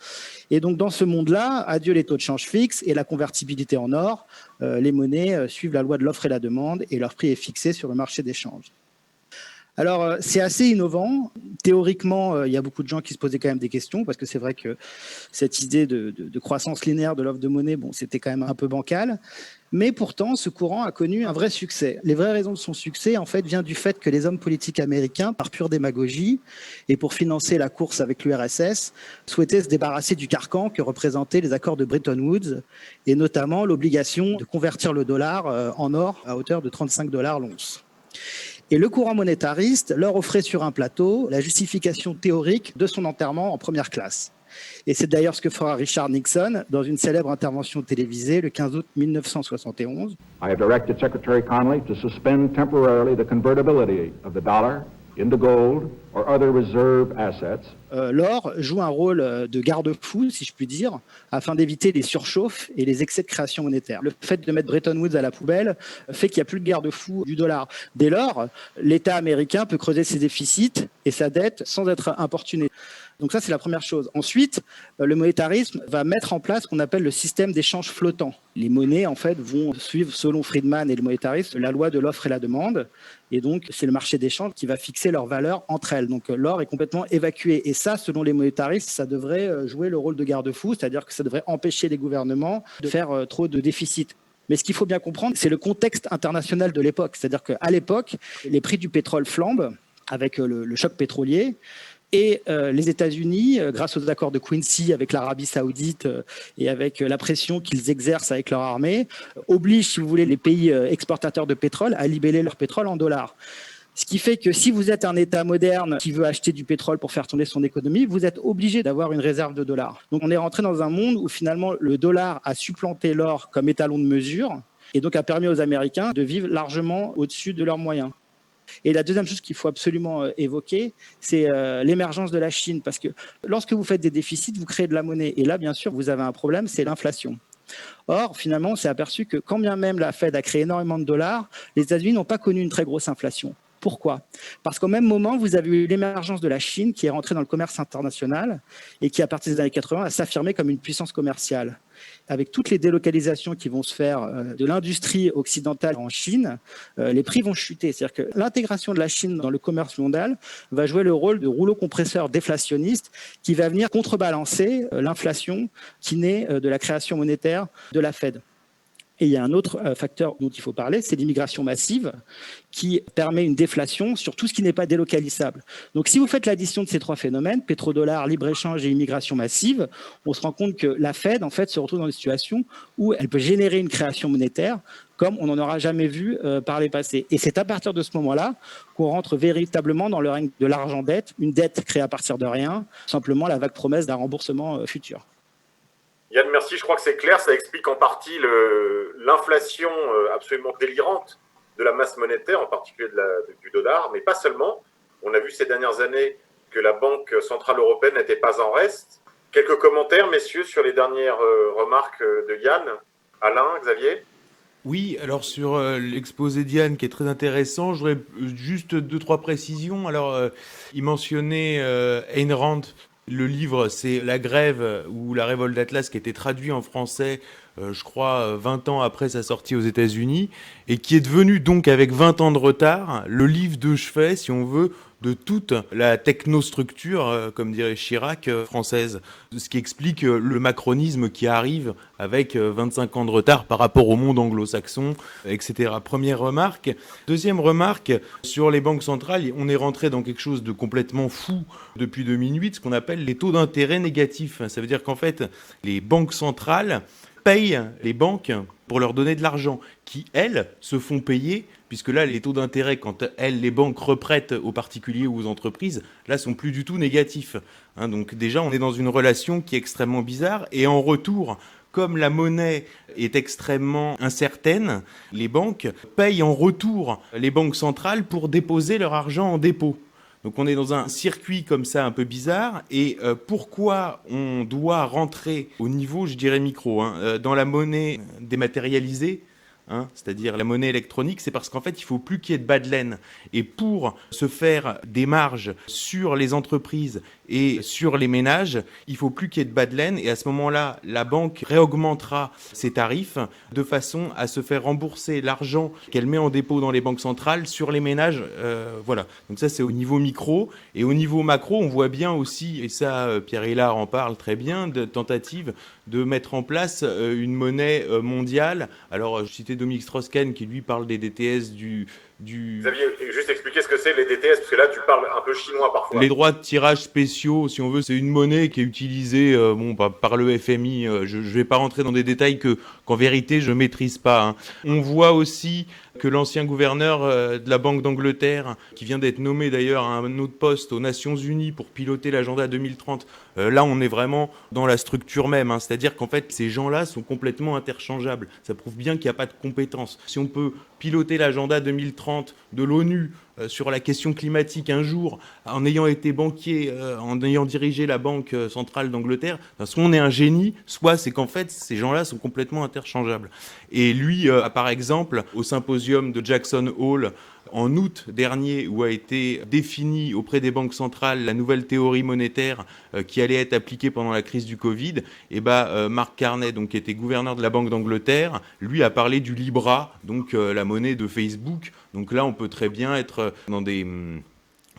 [SPEAKER 15] Et donc dans ce monde-là, adieu les taux de change fixes et la convertibilité en or, les monnaies suivent la loi de l'offre et la demande et leur prix est fixé sur le marché d'échange. Alors, c'est assez innovant. Théoriquement, il y a beaucoup de gens qui se posaient quand même des questions parce que c'est vrai que cette idée de croissance linéaire de l'offre de monnaie, c'était quand même un peu bancal. Mais pourtant, ce courant a connu un vrai succès. Les vraies raisons de son succès, en fait, viennent du fait que les hommes politiques américains, par pure démagogie et pour financer la course avec l'URSS, souhaitaient se débarrasser du carcan que représentaient les accords de Bretton Woods et notamment l'obligation de convertir le dollar en or à hauteur de 35$ l'once. Et le courant monétariste leur offrait sur un plateau la justification théorique de son enterrement en première classe. Et c'est d'ailleurs ce que fera Richard Nixon dans une célèbre intervention télévisée le 15 août 1971.
[SPEAKER 18] I have directed Secretary Connally to suspend temporarily the convertibility of the dollar into gold or other reserve assets.
[SPEAKER 15] L'or joue un rôle de garde-fou, si je puis dire, afin d'éviter les surchauffes et les excès de création monétaire. Le fait de mettre Bretton Woods à la poubelle fait qu'il n'y a plus de garde-fou du dollar. Dès lors, l'État américain peut creuser ses déficits et sa dette sans être importuné. Donc ça, c'est la première chose. Ensuite, le monétarisme va mettre en place ce qu'on appelle le système d'échange flottant. Les monnaies, en fait, vont suivre, selon Friedman et le monétarisme, la loi de l'offre et la demande. Et donc, c'est le marché d'échange qui va fixer leur valeur entre elles. Donc, l'or est complètement évacué. Et ça, selon les monétaristes, ça devrait jouer le rôle de garde-fou, c'est-à-dire que ça devrait empêcher les gouvernements de faire trop de déficit. Mais ce qu'il faut bien comprendre, c'est le contexte international de l'époque. C'est-à-dire qu'à l'époque, les prix du pétrole flambent avec le choc pétrolier. Et les États-Unis, grâce aux accords de Quincy avec l'Arabie Saoudite et avec la pression qu'ils exercent avec leur armée, obligent, si vous voulez, les pays exportateurs de pétrole à libeller leur pétrole en dollars. Ce qui fait que si vous êtes un État moderne qui veut acheter du pétrole pour faire tourner son économie, vous êtes obligé d'avoir une réserve de dollars. Donc on est rentré dans un monde où finalement le dollar a supplanté l'or comme étalon de mesure. et donc a permis aux Américains de vivre largement au-dessus de leurs moyens. Et la deuxième chose qu'il faut absolument évoquer, c'est l'émergence de la Chine, parce que lorsque vous faites des déficits, vous créez de la monnaie. Et là, bien sûr, vous avez un problème, c'est l'inflation. Or, finalement, on s'est aperçu que quand bien même la Fed a créé énormément de dollars, les États-Unis n'ont pas connu une très grosse inflation. Pourquoi ? Parce qu'au même moment, vous avez eu l'émergence de la Chine qui est rentrée dans le commerce international et qui, à partir des années 80, a s'affirmer comme une puissance commerciale. Avec toutes les délocalisations qui vont se faire de l'industrie occidentale en Chine, les prix vont chuter. C'est-à-dire que l'intégration de la Chine dans le commerce mondial va jouer le rôle de rouleau compresseur déflationniste qui va venir contrebalancer l'inflation qui naît de la création monétaire de la Fed. Et il y a un autre facteur dont il faut parler, c'est l'immigration massive qui permet une déflation sur tout ce qui n'est pas délocalisable. Donc si vous faites l'addition de ces trois phénomènes, pétrodollar, libre-échange et immigration massive, on se rend compte que la Fed en fait, se retrouve dans une situation où elle peut générer une création monétaire comme on n'en aura jamais vu par les passés. Et c'est à partir de ce moment-là qu'on rentre véritablement dans le règne de l'argent-dette, une dette créée à partir de rien, simplement la vague promesse d'un remboursement futur.
[SPEAKER 8] Yann, merci. Je crois que c'est clair. Ça explique en partie l'inflation absolument délirante de la masse monétaire, en particulier du dollar, mais pas seulement. On a vu ces dernières années que la Banque centrale européenne n'était pas en reste. Quelques commentaires, messieurs, sur les dernières remarques de Yann. Alain, Xavier ?
[SPEAKER 13] Oui, alors sur l'exposé d'Yann qui est très intéressant, je voudrais juste 2-3 précisions. Alors, il mentionnait Ayn Rand. Le livre, c'est La Grève ou La Révolte d'Atlas, qui a été traduit en français, je crois, 20 ans après sa sortie aux États-Unis, et qui est devenu donc, avec 20 ans de retard, le livre de chevet, si on veut, de toute la technostructure, comme dirait Chirac, française. Ce qui explique le macronisme qui arrive avec 25 ans de retard par rapport au monde anglo-saxon, etc. Première remarque. Deuxième remarque, sur les banques centrales, on est rentré dans quelque chose de complètement fou depuis 2008, ce qu'on appelle les taux d'intérêt négatifs. Ça veut dire qu'en fait, les banques centrales payent les banques pour leur donner de l'argent, qui, elles, se font payer, puisque là, les taux d'intérêt, quand elles, les banques reprêtent aux particuliers ou aux entreprises, là, sont plus du tout négatifs. Donc déjà, on est dans une relation qui est extrêmement bizarre, et en retour, comme la monnaie est extrêmement incertaine, les banques payent en retour les banques centrales pour déposer leur argent en dépôt. Donc on est dans un circuit comme ça un peu bizarre. Et pourquoi on doit rentrer au niveau, je dirais micro, dans la monnaie dématérialisée, c'est-à-dire la monnaie électronique, c'est parce qu'en fait, il ne faut plus qu'il y ait de bas de laine. Et pour se faire des marges sur les entreprises et sur les ménages, il ne faut plus qu'il y ait de bas de laine. Et à ce moment-là, la banque réaugmentera ses tarifs de façon à se faire rembourser l'argent qu'elle met en dépôt dans les banques centrales sur les ménages. Voilà. Donc ça, c'est au niveau micro. Et au niveau macro, on voit bien aussi, et ça, Pierre Hillard en parle très bien, de tentatives de mettre en place une monnaie mondiale. Alors, je citais Dominique Strauss-Kahn qui, lui, parle des DTS du...
[SPEAKER 8] Xavier, juste expliquer ce que c'est les DTS, parce que là, tu parles un peu chinois parfois.
[SPEAKER 13] Les droits de tirage spéciaux, si on veut, c'est une monnaie qui est utilisée par le FMI. Je ne vais pas rentrer dans des détails qu'en vérité, je ne maîtrise pas. On voit aussi que l'ancien gouverneur de la Banque d'Angleterre, qui vient d'être nommé d'ailleurs à un autre poste aux Nations Unies pour piloter l'agenda 2030, là, on est vraiment dans la structure même. C'est-à-dire qu'en fait, ces gens-là sont complètement interchangeables. Ça prouve bien qu'il n'y a pas de compétences. Si on peut piloter l'agenda 2030 de l'ONU sur la question climatique un jour, en ayant été banquier, en ayant dirigé la Banque centrale d'Angleterre, soit on est un génie, soit c'est qu'en fait, ces gens-là sont complètement interchangeables. Et lui, par exemple, au symposium de Jackson Hole, en août dernier, où a été définie auprès des banques centrales la nouvelle théorie monétaire qui allait être appliquée pendant la crise du Covid, et Mark Carney, donc, qui était gouverneur de la Banque d'Angleterre, lui a parlé du Libra, donc la monnaie de Facebook. Donc là, on peut très bien être dans des...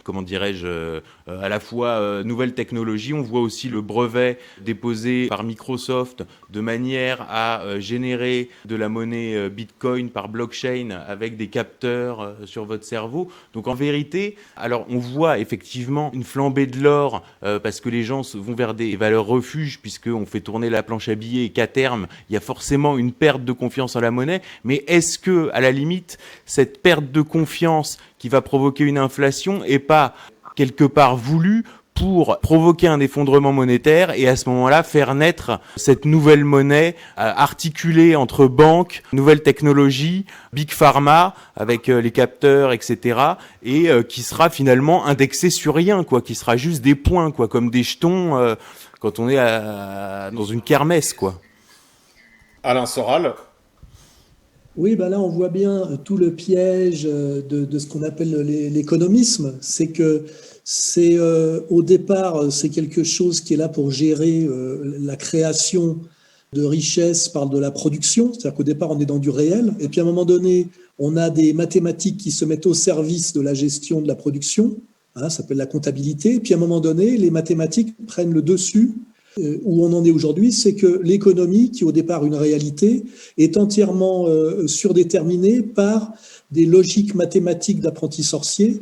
[SPEAKER 13] comment dirais-je, à la fois nouvelle technologie. On voit aussi le brevet déposé par Microsoft de manière à générer de la monnaie Bitcoin par blockchain avec des capteurs sur votre cerveau. Donc en vérité, alors on voit effectivement une flambée de l'or parce que les gens vont vers des valeurs refuges puisqu'on fait tourner la planche à billets et qu'à terme, il y a forcément une perte de confiance en la monnaie. Mais est-ce que, à la limite, cette perte de confiance qui va provoquer une inflation est pas quelque part voulu pour provoquer un effondrement monétaire et à ce moment-là faire naître cette nouvelle monnaie articulée entre banques, nouvelles technologies, Big Pharma avec les capteurs, etc. et qui sera finalement indexée sur rien, quoi, qui sera juste des points, quoi, comme des jetons quand on est dans une kermesse, quoi.
[SPEAKER 14] Alain Soral.
[SPEAKER 6] Oui, ben là, on voit bien tout le piège de ce qu'on appelle l'économisme. C'est que au départ, c'est quelque chose qui est là pour gérer la création de richesses par de la production. C'est-à-dire qu'au départ, on est dans du réel. Et puis, à un moment donné, on a des mathématiques qui se mettent au service de la gestion de la production. Ça s'appelle la comptabilité. Et puis, à un moment donné, les mathématiques prennent le dessus. Où on en est aujourd'hui, c'est que l'économie, qui est au départ une réalité, est entièrement surdéterminée par des logiques mathématiques d'apprentis sorciers,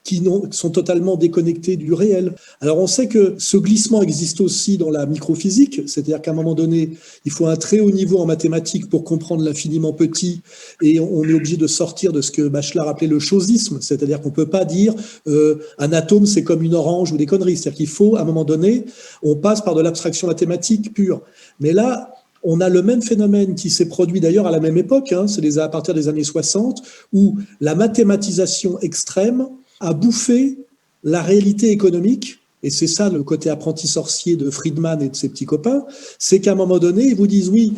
[SPEAKER 6] qui sont totalement déconnectés du réel. Alors on sait que ce glissement existe aussi dans la microphysique, c'est-à-dire qu'à un moment donné, il faut un très haut niveau en mathématiques pour comprendre l'infiniment petit, et on est obligé de sortir de ce que Bachelard appelait le chosisme, c'est-à-dire qu'on ne peut pas dire un atome c'est comme une orange ou des conneries, c'est-à-dire qu'il faut, à un moment donné, on passe par de l'abstraction mathématique pure. Mais là, on a le même phénomène qui s'est produit d'ailleurs à la même époque, c'est à partir des années 60, où la mathématisation extrême a bouffé la réalité économique, et c'est ça le côté apprenti sorcier de Friedman et de ses petits copains, c'est qu'à un moment donné, ils vous disent oui,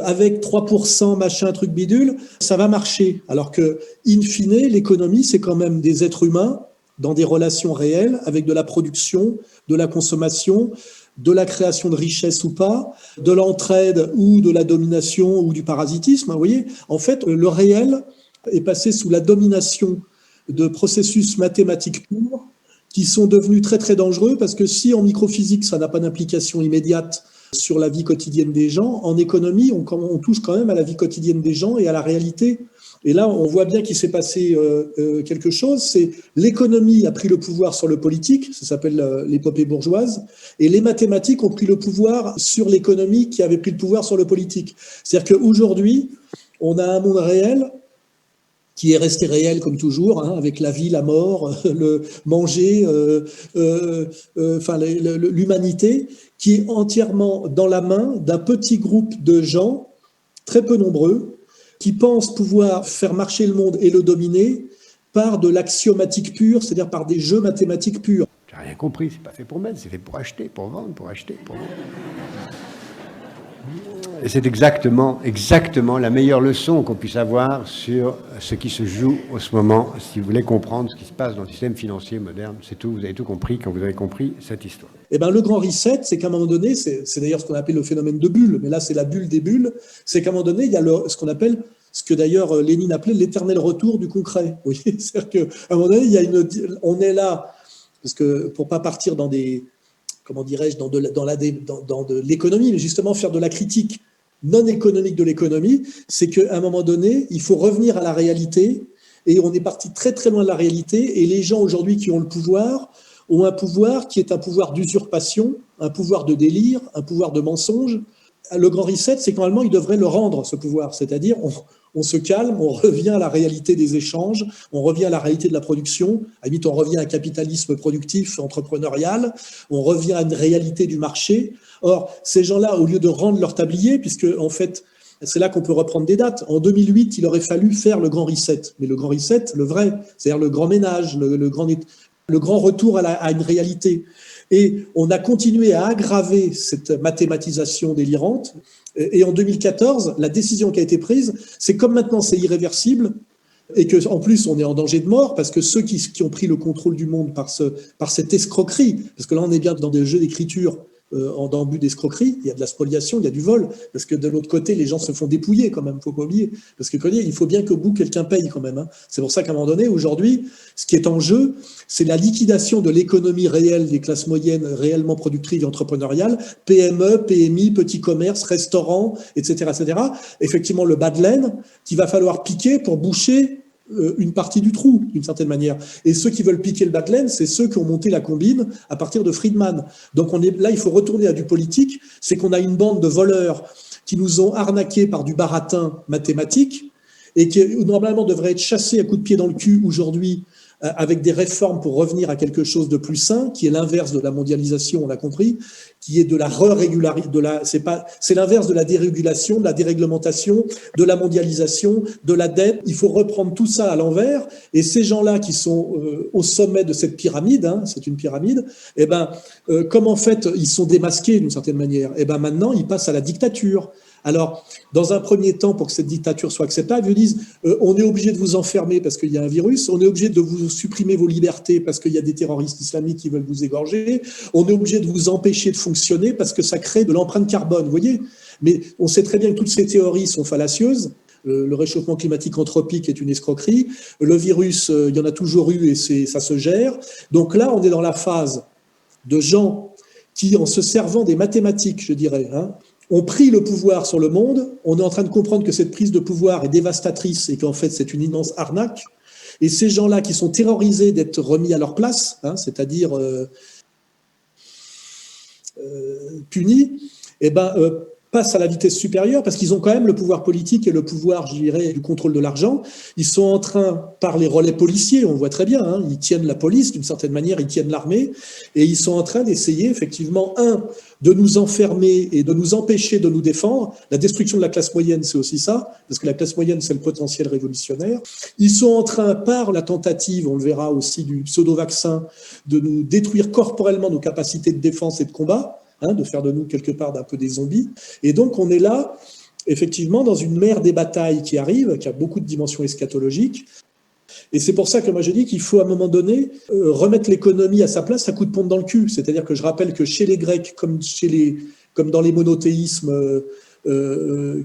[SPEAKER 6] avec 3%, machin, truc bidule, ça va marcher. Alors que, in fine, l'économie, c'est quand même des êtres humains dans des relations réelles, avec de la production, de la consommation, de la création de richesse ou pas, de l'entraide ou de la domination ou du parasitisme. Vous voyez, en fait, le réel est passé sous la domination de processus mathématiques purs qui sont devenus très très dangereux, parce que si en microphysique ça n'a pas d'implication immédiate sur la vie quotidienne des gens, en économie on touche quand même à la vie quotidienne des gens et à la réalité. Et là on voit bien qu'il s'est passé quelque chose, c'est l'économie a pris le pouvoir sur le politique, ça s'appelle l'épopée bourgeoise, et les mathématiques ont pris le pouvoir sur l'économie qui avait pris le pouvoir sur le politique. C'est-à-dire qu'aujourd'hui on a un monde réel qui est resté réel comme toujours, avec la vie, la mort, le manger, l'humanité, qui est entièrement dans la main d'un petit groupe de gens, très peu nombreux, qui pensent pouvoir faire marcher le monde et le dominer par de l'axiomatique pure, c'est-à-dire par des jeux mathématiques purs.
[SPEAKER 19] J'ai rien compris, c'est pas fait pour mettre, c'est fait pour acheter, pour vendre, pour acheter, pour vendre. Et c'est exactement la meilleure leçon qu'on puisse avoir sur ce qui se joue en ce moment, si vous voulez comprendre ce qui se passe dans le système financier moderne. C'est tout, vous avez tout compris quand vous avez compris cette histoire.
[SPEAKER 6] Eh ben, le grand reset, c'est qu'à un moment donné, c'est d'ailleurs ce qu'on appelle le phénomène de bulle, mais là c'est la bulle des bulles, c'est qu'à un moment donné, il y a ce qu'on appelle, ce que d'ailleurs Lénine appelait l'éternel retour du concret. Vous voyez, c'est-à-dire qu'à un moment donné, on est là, parce que pour pas partir dans des, comment dirais-je, dans de l'économie, mais justement faire de la critique non économique de l'économie, c'est qu'à un moment donné, il faut revenir à la réalité, et on est parti très très loin de la réalité, et les gens aujourd'hui qui ont le pouvoir ont un pouvoir qui est un pouvoir d'usurpation, un pouvoir de délire, un pouvoir de mensonge. Le grand reset, c'est que normalement, il devrait le rendre, ce pouvoir, c'est-à-dire on se calme, on revient à la réalité des échanges, on revient à la réalité de la production, à la limite on revient à un capitalisme productif, entrepreneurial, on revient à une réalité du marché. Or, ces gens-là, au lieu de rendre leur tablier, puisque en fait, c'est là qu'on peut reprendre des dates, en 2008, il aurait fallu faire le grand reset. Mais le grand reset, le vrai, c'est-à-dire le grand ménage, le grand retour à une réalité. Et on a continué à aggraver cette mathématisation délirante. Et en 2014, la décision qui a été prise, c'est comme maintenant c'est irréversible, et qu'en plus on est en danger de mort, parce que ceux qui ont pris le contrôle du monde par cette escroquerie, parce que là on est bien dans des jeux d'écriture, en but d'escroquerie, il y a de la spoliation, il y a du vol, parce que de l'autre côté, les gens se font dépouiller quand même, faut pas oublier, parce que il faut bien qu'au bout, quelqu'un paye quand même. C'est pour ça qu'à un moment donné, aujourd'hui, ce qui est en jeu, c'est la liquidation de l'économie réelle des classes moyennes réellement productives et entrepreneuriales, PME, PMI, petits commerces, restaurants, etc., etc. Effectivement, le bas de laine qu'il va falloir piquer pour boucher une partie du trou, d'une certaine manière. Et ceux qui veulent piquer le bas de laine, c'est ceux qui ont monté la combine à partir de Friedman. Donc là, il faut retourner à du politique, c'est qu'on a une bande de voleurs qui nous ont arnaqués par du baratin mathématique et qui normalement devraient être chassés à coups de pied dans le cul aujourd'hui avec des réformes pour revenir à quelque chose de plus sain, qui est l'inverse de la mondialisation, on l'a compris, qui est de la c'est l'inverse de la dérégulation, de la déréglementation, de la mondialisation, de la dette. Il faut reprendre tout ça à l'envers. Et ces gens-là qui sont au sommet de cette pyramide, c'est une pyramide, comme en fait ils sont démasqués d'une certaine manière, maintenant ils passent à la dictature. Alors, dans un premier temps, pour que cette dictature soit acceptable, ils disent on est obligé de vous enfermer parce qu'il y a un virus, on est obligé de vous supprimer vos libertés parce qu'il y a des terroristes islamiques qui veulent vous égorger, on est obligé de vous empêcher de fonctionner parce que ça crée de l'empreinte carbone, vous voyez. Mais on sait très bien que toutes ces théories sont fallacieuses. Le réchauffement climatique anthropique est une escroquerie. Le virus, il y en a toujours eu et ça se gère. Donc là, on est dans la phase de gens qui, en se servant des mathématiques, je dirais, ont pris le pouvoir sur le monde. On est en train de comprendre que cette prise de pouvoir est dévastatrice et qu'en fait, c'est une immense arnaque. Et ces gens-là qui sont terrorisés d'être remis à leur place, c'est-à-dire punis, passent à la vitesse supérieure parce qu'ils ont quand même le pouvoir politique et le pouvoir, je dirais, du contrôle de l'argent. Ils sont en train, par les relais policiers, on voit très bien, ils tiennent la police d'une certaine manière, ils tiennent l'armée, et ils sont en train d'essayer effectivement, de nous enfermer et de nous empêcher de nous défendre. La destruction de la classe moyenne, c'est aussi ça, parce que la classe moyenne, c'est le potentiel révolutionnaire. Ils sont en train, par la tentative, on le verra aussi, du pseudo-vaccin, de nous détruire corporellement nos capacités de défense et de combat, de faire de nous quelque part d'un peu des zombies. Et donc on est là, effectivement, dans une mer des batailles qui arrive, qui a beaucoup de dimensions eschatologiques. Et c'est pour ça que moi je dis qu'il faut à un moment donné remettre l'économie à sa place à coup de pompe dans le cul. C'est-à-dire que je rappelle que chez les Grecs, comme dans les monothéismes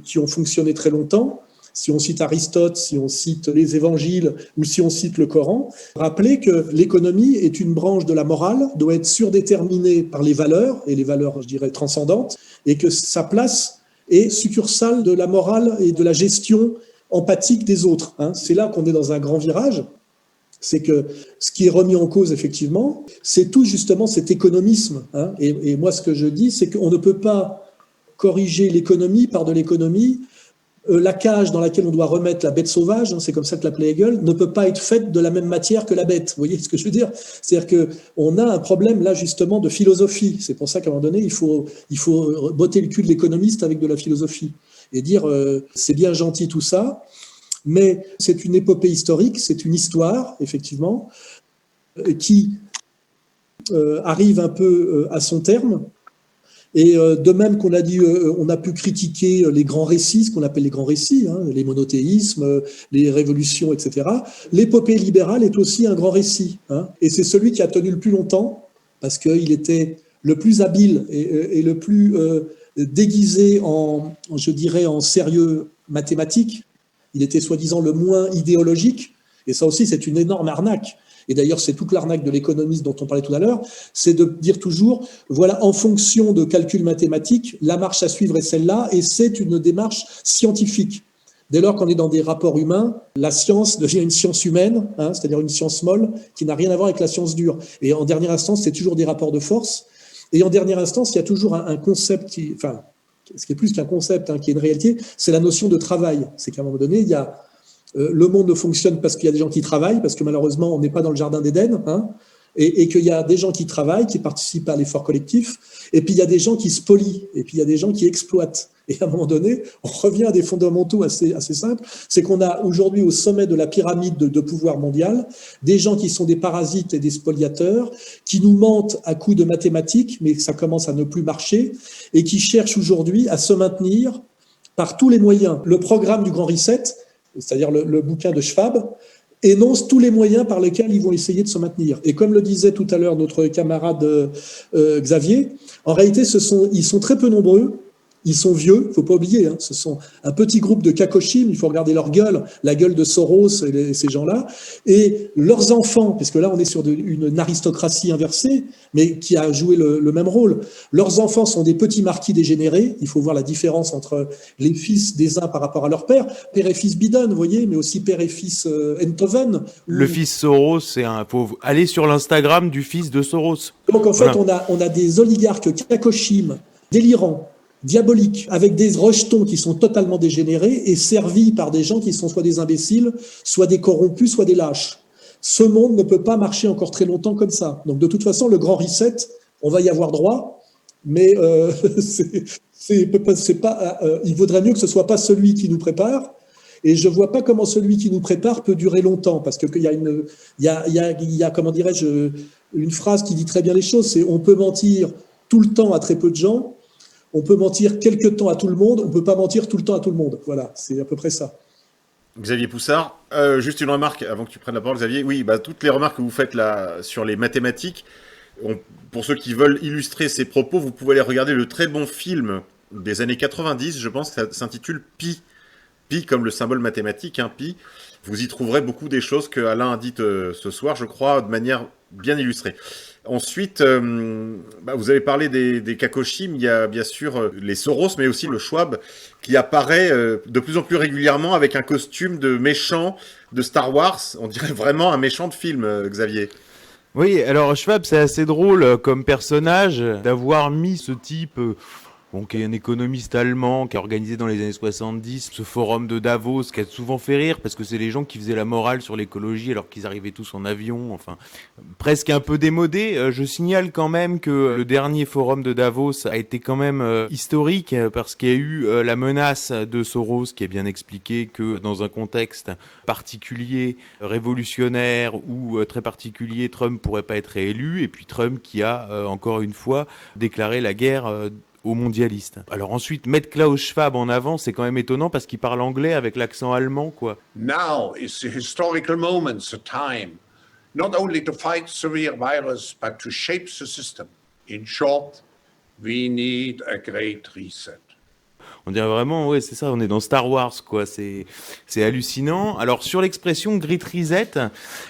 [SPEAKER 6] qui ont fonctionné très longtemps, si on cite Aristote, si on cite les évangiles ou si on cite le Coran, rappelez que l'économie est une branche de la morale, doit être surdéterminée par les valeurs, et les valeurs, je dirais, transcendantes, et que sa place est succursale de la morale et de la gestion empathique des autres. C'est là qu'on est dans un grand virage. C'est que ce qui est remis en cause, effectivement, c'est tout justement cet économisme. Et moi, ce que je dis, c'est qu'on ne peut pas corriger l'économie par de l'économie. La cage dans laquelle on doit remettre la bête sauvage, c'est comme ça que l'appelait Hegel, ne peut pas être faite de la même matière que la bête. Vous voyez ce que je veux dire? C'est-à-dire qu'on a un problème là justement de philosophie. C'est pour ça qu'à un moment donné, il faut botter le cul de l'économiste avec de la philosophie et dire c'est bien gentil tout ça, mais c'est une épopée historique, c'est une histoire, effectivement, qui arrive un peu à son terme. Et de même qu'on a dit, on a pu critiquer les grands récits, ce qu'on appelle les grands récits, les monothéismes, les révolutions, etc. L'épopée libérale est aussi un grand récit. Et c'est celui qui a tenu le plus longtemps, parce qu'il était le plus habile et le plus déguisé je dirais, en sérieux mathématique. Il était soi-disant le moins idéologique. Et ça aussi, c'est une énorme arnaque. Et d'ailleurs, c'est toute l'arnaque de l'économiste dont on parlait tout à l'heure, c'est de dire toujours, voilà, en fonction de calculs mathématiques, la marche à suivre est celle-là, et c'est une démarche scientifique. Dès lors qu'on est dans des rapports humains, la science devient une science humaine, c'est-à-dire une science molle, qui n'a rien à voir avec la science dure. Et en dernière instance, c'est toujours des rapports de force. Et en dernière instance, il y a toujours un concept ce qui est plus qu'un concept, qui est une réalité, c'est la notion de travail. C'est qu'à un moment donné, il y a le monde ne fonctionne parce qu'il y a des gens qui travaillent, parce que malheureusement, on n'est pas dans le jardin d'Éden, et qu'il y a des gens qui travaillent, qui participent à l'effort collectif, et puis il y a des gens qui spolient, et puis il y a des gens qui exploitent. Et à un moment donné, on revient à des fondamentaux assez simples, c'est qu'on a aujourd'hui au sommet de la pyramide de pouvoir mondial des gens qui sont des parasites et des spoliateurs, qui nous mentent à coups de mathématiques, mais ça commence à ne plus marcher, et qui cherchent aujourd'hui à se maintenir par tous les moyens. Le programme du Grand Reset, c'est-à-dire le bouquin de Schwab, énonce tous les moyens par lesquels ils vont essayer de se maintenir. Et comme le disait tout à l'heure notre camarade Xavier, en réalité, ils sont très peu nombreux, ils sont vieux, il ne faut pas oublier, ce sont un petit groupe de kakoshim, il faut regarder leur gueule, la gueule de Soros et ces gens-là, et leurs enfants, puisque là on est sur une aristocratie inversée, mais qui a joué le même rôle. Leurs enfants sont des petits marquis dégénérés, il faut voir la différence entre les fils des uns par rapport à leur père et fils Biden, vous voyez, mais aussi père et fils Enthoven.
[SPEAKER 13] Le fils Soros, faut aller sur l'Instagram du fils de Soros.
[SPEAKER 6] Donc en fait, on a des oligarques kakoshim délirants, diaboliques, avec des rejetons qui sont totalement dégénérés et servis par des gens qui sont soit des imbéciles, soit des corrompus, soit des lâches. ce monde ne peut pas marcher encore très longtemps comme ça. Donc de toute façon, le grand reset, on va y avoir droit, mais il vaudrait mieux que ce soit pas celui qui nous prépare. Et je vois pas comment celui qui nous prépare peut durer longtemps, parce que il y a comment dirais-je, une phrase qui dit très bien les choses, c'est on peut mentir tout le temps à très peu de gens, on peut mentir quelque temps à tout le monde, on peut pas mentir tout le temps à tout le monde. Voilà, c'est à peu près ça.
[SPEAKER 14] Xavier Poussard, juste une remarque avant que tu prennes la parole, Xavier. Oui, toutes les remarques que vous faites là sur les mathématiques, pour ceux qui veulent illustrer ces propos, vous pouvez aller regarder le très bon film des années 90, je pense, ça s'intitule Pi. Pi comme le symbole mathématique, Pi. Vous y trouverez beaucoup des choses que Alain a dites ce soir, je crois, de manière bien illustrée. Ensuite, vous avez parlé des Kakoshim, il y a bien sûr les Soros, mais aussi le Schwab, qui apparaît de plus en plus régulièrement avec un costume de méchant de Star Wars. On dirait vraiment un méchant de film, Xavier.
[SPEAKER 13] Oui, alors Schwab, c'est assez drôle comme personnage d'avoir mis ce type... qui est un économiste allemand, qui a organisé dans les années 70 ce forum de Davos, qui a souvent fait rire, parce que c'est les gens qui faisaient la morale sur l'écologie alors qu'ils arrivaient tous en avion, enfin, presque un peu démodé. Je signale quand même que le dernier forum de Davos a été quand même historique, parce qu'il y a eu la menace de Soros, qui est bien expliqué que dans un contexte particulier, révolutionnaire ou très particulier, Trump pourrait pas être réélu, et puis Trump qui a, encore une fois, déclaré la guerre aux mondialistes. Alors ensuite, mettre Klaus Schwab en avant, c'est quand même étonnant parce qu'il parle anglais avec l'accent allemand, quoi.
[SPEAKER 20] Now is the historical moment, the time, not only to fight severe virus, but to shape the system. In short, we need a great reset.
[SPEAKER 13] On dirait vraiment, ouais, c'est ça, on est dans Star Wars, quoi, c'est hallucinant. Alors, sur l'expression Great Reset,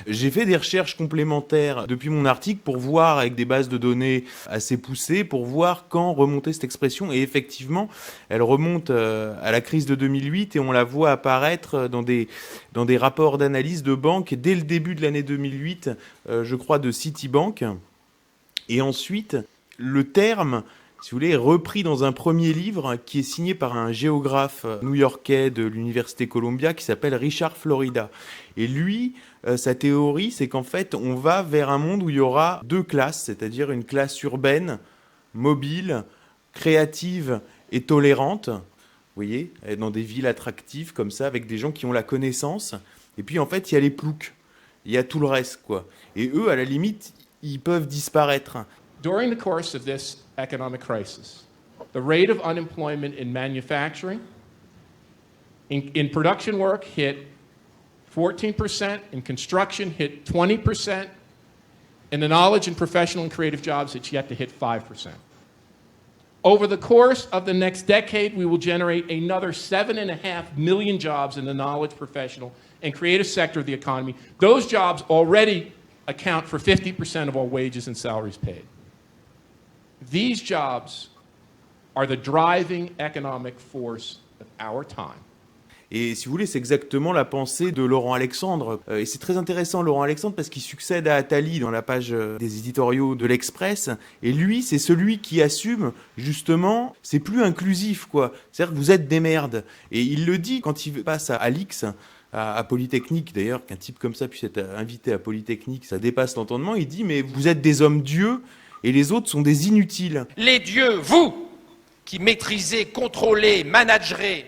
[SPEAKER 13] j'ai fait des recherches complémentaires depuis mon article pour voir, avec des bases de données assez poussées, pour voir quand remontait cette expression. Et effectivement, elle remonte à la crise de 2008 et on la voit apparaître dans des rapports d'analyse de banques dès le début de l'année 2008, je crois, de Citibank. Et ensuite, le terme... si vous voulez, est repris dans un premier livre qui est signé par un géographe new-yorkais de l'Université Columbia qui s'appelle Richard Florida. Et lui, sa théorie, c'est qu'en fait, on va vers un monde où il y aura deux classes, c'est-à-dire une classe urbaine, mobile, créative et tolérante, vous voyez, dans des villes attractives comme ça, avec des gens qui ont la connaissance. Et puis, en fait, il y a les ploucs, il y a tout le reste, quoi. Et eux, à la limite, ils peuvent disparaître.
[SPEAKER 17] During the course of this economic crisis, the rate of unemployment in manufacturing, in production work hit 14%, in construction hit 20%, and the knowledge and professional and creative jobs it's yet to hit 5%. Over the course of the next decade, we will generate another 7.5 million jobs in the knowledge, professional, and creative sector of the economy. Those jobs already account for 50% of all wages and salaries paid. These jobs are the driving economic force of our time.
[SPEAKER 13] Et si vous voulez, c'est exactement la pensée de Laurent Alexandre. Et c'est très intéressant, Laurent Alexandre, parce qu'il succède à Attali dans la page des éditoriaux de l'Express. Et lui, c'est celui qui assume, justement, c'est plus inclusif, quoi. C'est-à-dire que vous êtes des merdes. Et il le dit quand il passe à Alix, à Polytechnique, d'ailleurs, qu'un type comme ça puisse être invité à Polytechnique, ça dépasse l'entendement. Il dit, mais vous êtes des hommes-dieux, et les autres sont des inutiles.
[SPEAKER 21] Les dieux, vous, qui maîtrisez, contrôlez, managerez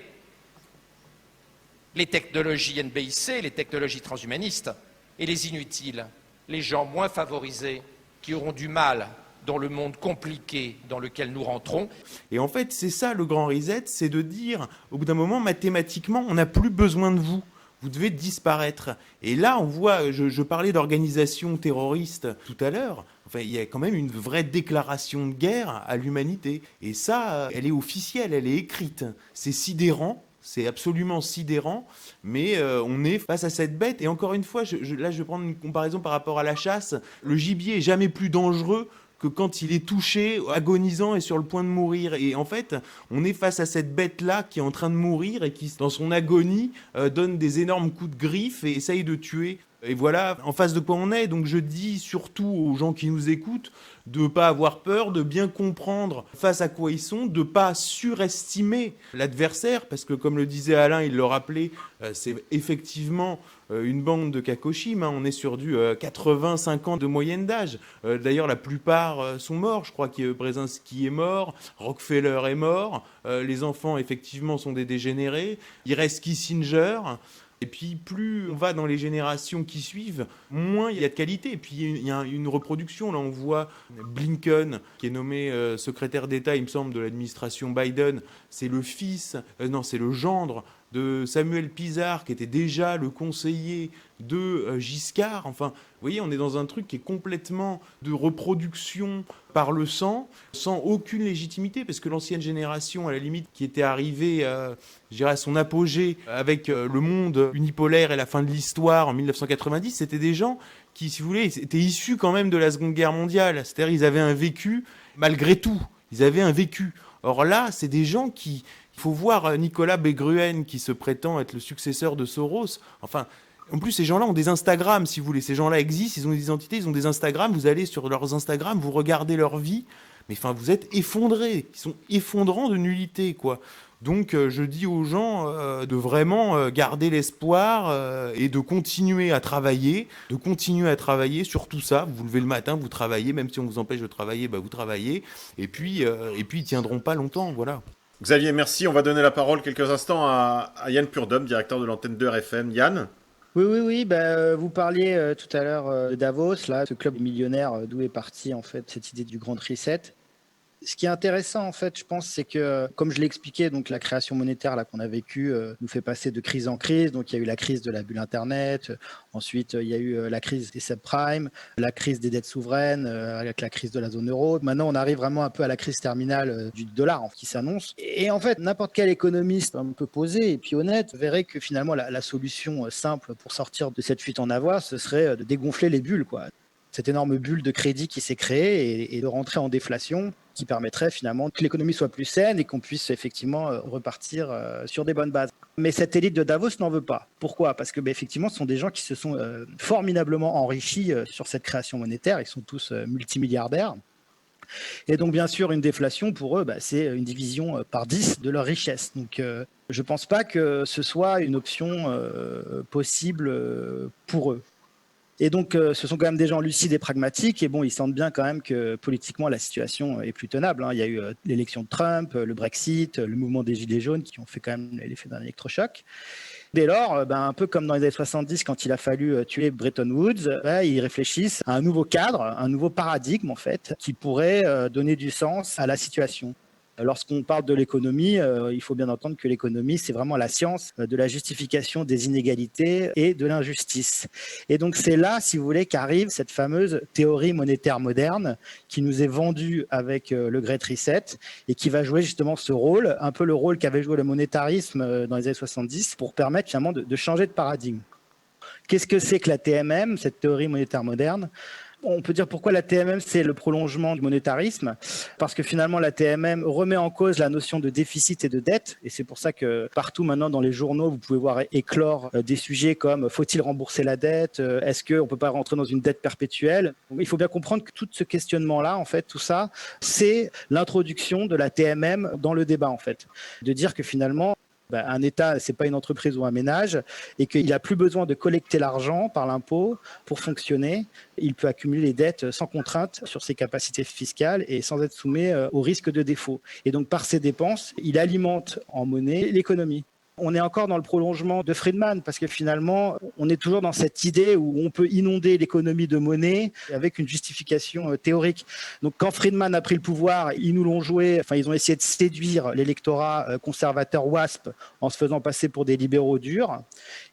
[SPEAKER 21] les technologies NBIC, les technologies transhumanistes, et les inutiles, les gens moins favorisés, qui auront du mal dans le monde compliqué dans lequel nous rentrons.
[SPEAKER 13] Et en fait, c'est ça le grand reset, c'est de dire, au bout d'un moment, mathématiquement, on n'a plus besoin de vous. Vous devez disparaître. Et là, on voit, je parlais d'organisation terroriste tout à l'heure, enfin, il y a quand même une vraie déclaration de guerre à l'humanité. Et ça, elle est officielle, elle est écrite. C'est sidérant, c'est absolument sidérant, mais on est face à cette bête. Et encore une fois, là, je vais prendre une comparaison par rapport à la chasse. Le gibier est jamais plus dangereux que quand il est touché, agonisant et sur le point de mourir. Et en fait, on est face à cette bête-là qui est en train de mourir et qui, dans son agonie, donne des énormes coups de griffe et essaye de tuer Et voilà en face de quoi on est. Donc je dis surtout aux gens qui nous écoutent de ne pas avoir peur, de bien comprendre face à quoi ils sont, de ne pas surestimer l'adversaire, parce que comme le disait Alain, il le rappelait, c'est effectivement une bande de Kakoshim, hein. On est sur du 85 ans de moyenne d'âge. D'ailleurs, la plupart sont morts. Je crois que Brzezinski est mort, Rockefeller est mort, les enfants, effectivement, sont des dégénérés. Il reste Kissinger. Et puis, plus on va dans les générations qui suivent, moins il y a de qualité. Et puis, il y a une reproduction. Là, on voit Blinken, qui est nommé secrétaire d'État, il me semble, de l'administration Biden. C'est le fils, c'est le gendre de Samuel Pisar, qui était déjà le conseiller de Giscard. Enfin, vous voyez, on est dans un truc qui est complètement de reproduction par le sang, sans aucune légitimité, parce que l'ancienne génération, à la limite, qui était arrivée, je dirais, à son apogée avec le monde unipolaire et la fin de l'histoire en 1990, c'était des gens qui, si vous voulez, étaient issus quand même de la Seconde Guerre mondiale. C'est-à-dire, ils avaient un vécu, malgré tout. Ils avaient un vécu. Or là, c'est des gens qui... Il faut voir Nicolas Begruen qui se prétend être le successeur de Soros. Enfin, en plus, ces gens-là ont des Instagram, si vous voulez. Ces gens-là existent, ils ont des identités, ils ont des Instagram. Vous allez sur leurs Instagram, vous regardez leur vie. Mais enfin, vous êtes effondrés. Ils sont effondrant de nullité, quoi. Donc, je dis aux gens de vraiment garder l'espoir et de continuer à travailler sur tout ça. Vous vous levez le matin, vous travaillez, même si on vous empêche de travailler, vous travaillez. Et puis, ils tiendront pas longtemps, voilà.
[SPEAKER 14] Xavier, merci. On va donner la parole quelques instants à Yann Purdom, directeur de l'antenne de RFM. Yann ?
[SPEAKER 15] Oui. Vous parliez tout à l'heure de Davos, là, ce club millionnaire d'où est partie en fait cette idée du Grand Reset. Ce qui est intéressant, en fait, je pense, c'est que, comme je l'ai expliqué, donc la création monétaire là qu'on a vécue nous fait passer de crise en crise. Donc, il y a eu la crise de la bulle Internet. Ensuite, il y a eu la crise des subprimes, la crise des dettes souveraines, avec la crise de la zone euro. Maintenant, on arrive vraiment un peu à la crise terminale du dollar qui s'annonce. Et en fait, n'importe quel économiste un peu posé et puis honnête verrait que finalement, la solution simple pour sortir de cette fuite en avant, ce serait de dégonfler les bulles, quoi. Cette énorme bulle de crédit qui s'est créée et de rentrer en déflation qui permettrait finalement que l'économie soit plus saine et qu'on puisse effectivement repartir sur des bonnes bases. Mais cette élite de Davos n'en veut pas. Pourquoi ? Parce que effectivement, ce sont des gens qui se sont formidablement enrichis sur cette création monétaire. Ils sont tous multimilliardaires. Et donc, bien sûr, une déflation, pour eux, c'est une division par 10 de leur richesse. Donc, je ne pense pas que ce soit une option possible pour eux. Et donc, ce sont quand même des gens lucides et pragmatiques. Et bon, ils sentent bien quand même que politiquement, la situation est plus tenable. Il y a eu l'élection de Trump, le Brexit, le mouvement des Gilets jaunes qui ont fait quand même l'effet d'un électrochoc. Dès lors, un peu comme dans les années 70, quand il a fallu tuer Bretton Woods, ils réfléchissent à un nouveau cadre, un nouveau paradigme, en fait, qui pourrait donner du sens à la situation. Lorsqu'on parle de l'économie, il faut bien entendre que l'économie, c'est vraiment la science de la justification des inégalités et de l'injustice. Et donc, c'est là, si vous voulez, qu'arrive cette fameuse théorie monétaire moderne qui nous est vendue avec le Great Reset et qui va jouer justement ce rôle, un peu le rôle qu'avait joué le monétarisme dans les années 70 pour permettre finalement de changer de paradigme. Qu'est-ce que c'est que la TMM, cette théorie monétaire moderne ? On peut dire pourquoi la TMM, c'est le prolongement du monétarisme, parce que finalement, la TMM remet en cause la notion de déficit et de dette, et c'est pour ça que partout maintenant dans les journaux, vous pouvez voir éclore des sujets comme faut-il rembourser la dette, est-ce qu'on ne peut pas rentrer dans une dette perpétuelle. Donc, il faut bien comprendre que tout ce questionnement-là, en fait, tout ça, c'est l'introduction de la TMM dans le débat, en fait, de dire que finalement, un État, ce n'est pas une entreprise ou un ménage et qu'il n'a plus besoin de collecter l'argent par l'impôt pour fonctionner. Il peut accumuler les dettes sans contrainte sur ses capacités fiscales et sans être soumis au risque de défaut. Et donc, par ses dépenses, il alimente en monnaie l'économie. On est encore dans le prolongement de Friedman parce que finalement, on est toujours dans cette idée où on peut inonder l'économie de monnaie avec une justification théorique. Donc, quand Friedman a pris le pouvoir, ils nous l'ont joué, ils ont essayé de séduire l'électorat conservateur WASP en se faisant passer pour des libéraux durs.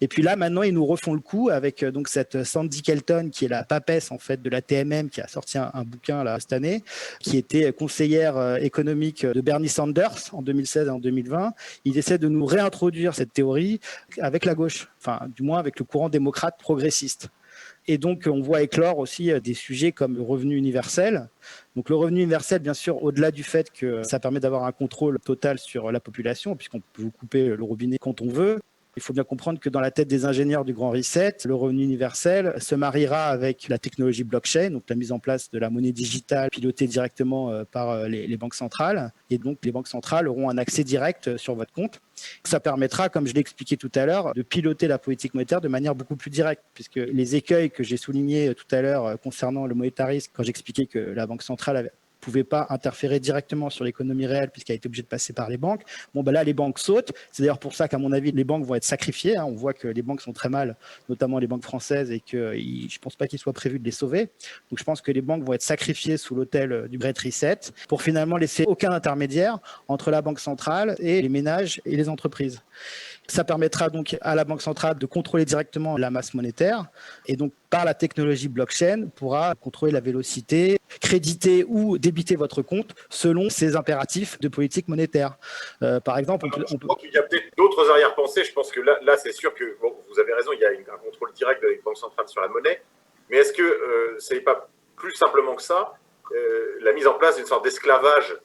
[SPEAKER 15] Et puis là, maintenant, ils nous refont le coup avec donc cette Sandy Kelton qui est la papesse en fait de la TMM qui a sorti un bouquin là cette année, qui était conseillère économique de Bernie Sanders en 2016 et en 2020. Ils essaient de nous réintroduire cette théorie avec la gauche, du moins avec le courant démocrate progressiste. Et donc, on voit éclore aussi des sujets comme le revenu universel. Donc, le revenu universel, bien sûr, au-delà du fait que ça permet d'avoir un contrôle total sur la population, puisqu'on peut vous couper le robinet quand on veut, Il faut bien comprendre que dans la tête des ingénieurs du Grand Reset, le revenu universel se mariera avec la technologie blockchain, donc la mise en place de la monnaie digitale pilotée directement par les banques centrales. Et donc, les banques centrales auront un accès direct sur votre compte. Ça permettra, comme je l'ai expliqué tout à l'heure, de piloter la politique monétaire de manière beaucoup plus directe, puisque les écueils que j'ai soulignés tout à l'heure concernant le monétarisme, quand j'expliquais que la Banque centrale pouvait pas interférer directement sur l'économie réelle puisqu'elle a été obligée de passer par les banques. Bon, ben là, les banques sautent. C'est d'ailleurs pour ça qu'à mon avis, les banques vont être sacrifiées. On voit que les banques sont très mal, notamment les banques françaises, et que je pense pas qu'il soit prévu de les sauver. Donc, je pense que les banques vont être sacrifiées sous l'autel du Great Reset pour finalement laisser aucun intermédiaire entre la Banque centrale et les ménages et les entreprises. Ça permettra donc à la Banque centrale de contrôler directement la masse monétaire et donc par la technologie blockchain pourra contrôler la vélocité, créditer ou débiter votre compte selon ses impératifs de politique monétaire. Par exemple,
[SPEAKER 8] je crois qu'il y a peut-être d'autres arrière-pensées. Je pense que là c'est sûr que vous avez raison, il y a un contrôle direct de la Banque centrale sur la monnaie. Mais est-ce que ce n'est pas plus simplement que ça, la mise en place d'une sorte d'esclavage